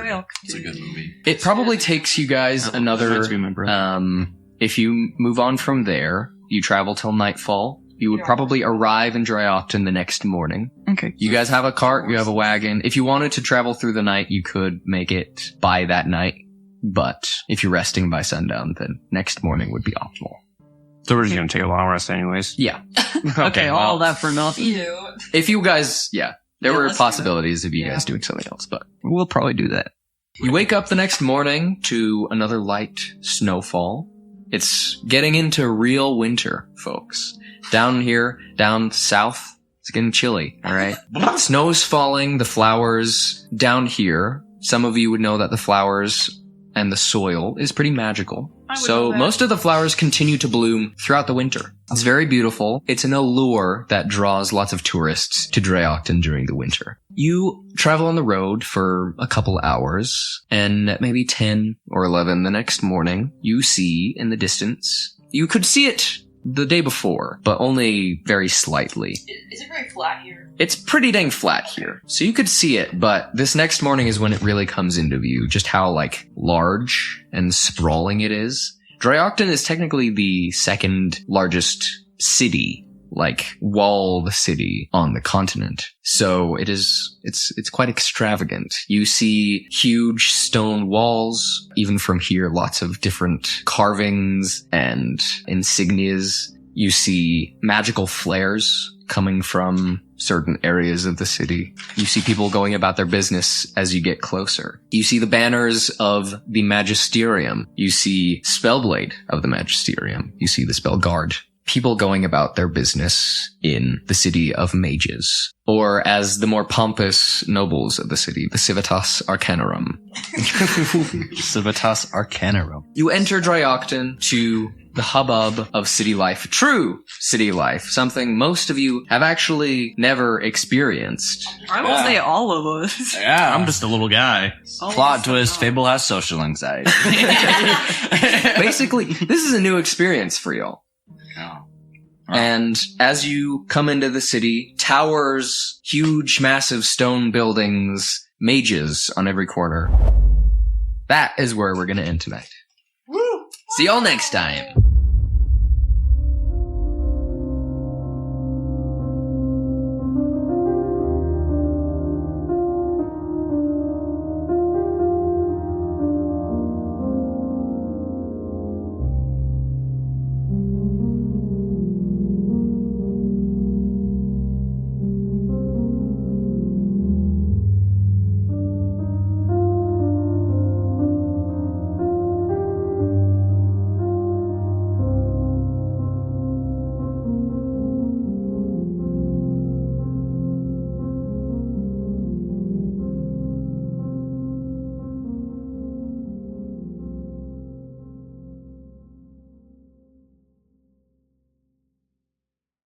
It's a good movie. It probably takes you guys another, Reminds me of my brother. if you move on from there, you travel till nightfall. You would probably arrive in Draiochton the next morning. Okay. You guys have a cart, you have a wagon. If you wanted to travel through the night, you could make it by that night. But if you're resting by sundown, then next morning would be optimal. So we're just going to take a long rest anyways. Yeah. Okay, all that for nothing. Ew. If you guys, there were let's do possibilities of you guys doing something else, but we'll probably do that. You wake up the next morning to another light snowfall. It's getting into real winter, folks. Down here, down south, it's getting chilly, alright? Snow's falling, the flowers down here. Some of you would know that the flowers and the soil is pretty magical. So most of the flowers continue to bloom throughout the winter. It's very beautiful. It's an allure that draws lots of tourists to Draiochton during the winter. You travel on the road for a couple hours, and at maybe 10 or 11 the next morning, you see in the distance, you could see it the day before, but only very slightly. Is it very flat here? It's pretty dang flat here. So you could see it, but this next morning is when it really comes into view, just how, large and sprawling it is. Draiochton is technically the second largest city, walled city on the continent. So it's quite extravagant. You see huge stone walls, even from here, lots of different carvings and insignias. You see magical flares coming from certain areas of the city. You see people going about their business as you get closer. You see the banners of the Magisterium. You see Spellblade of the Magisterium. You see the Spell Guard. People going about their business in the city of mages, or as the more pompous nobles of the city, the Civitas Arcanarum. Civitas Arcanarum. You enter Draiochton to the hubbub of city life. True city life. Something most of you have actually never experienced. I will say all of us. Yeah. I'm just a little guy. Plot twist, Fable has social anxiety. Basically, this is a new experience for y'all. Oh. And as you come into the city, towers, huge, massive stone buildings, mages on every corner. That is where we're going to end tonight. See y'all next time.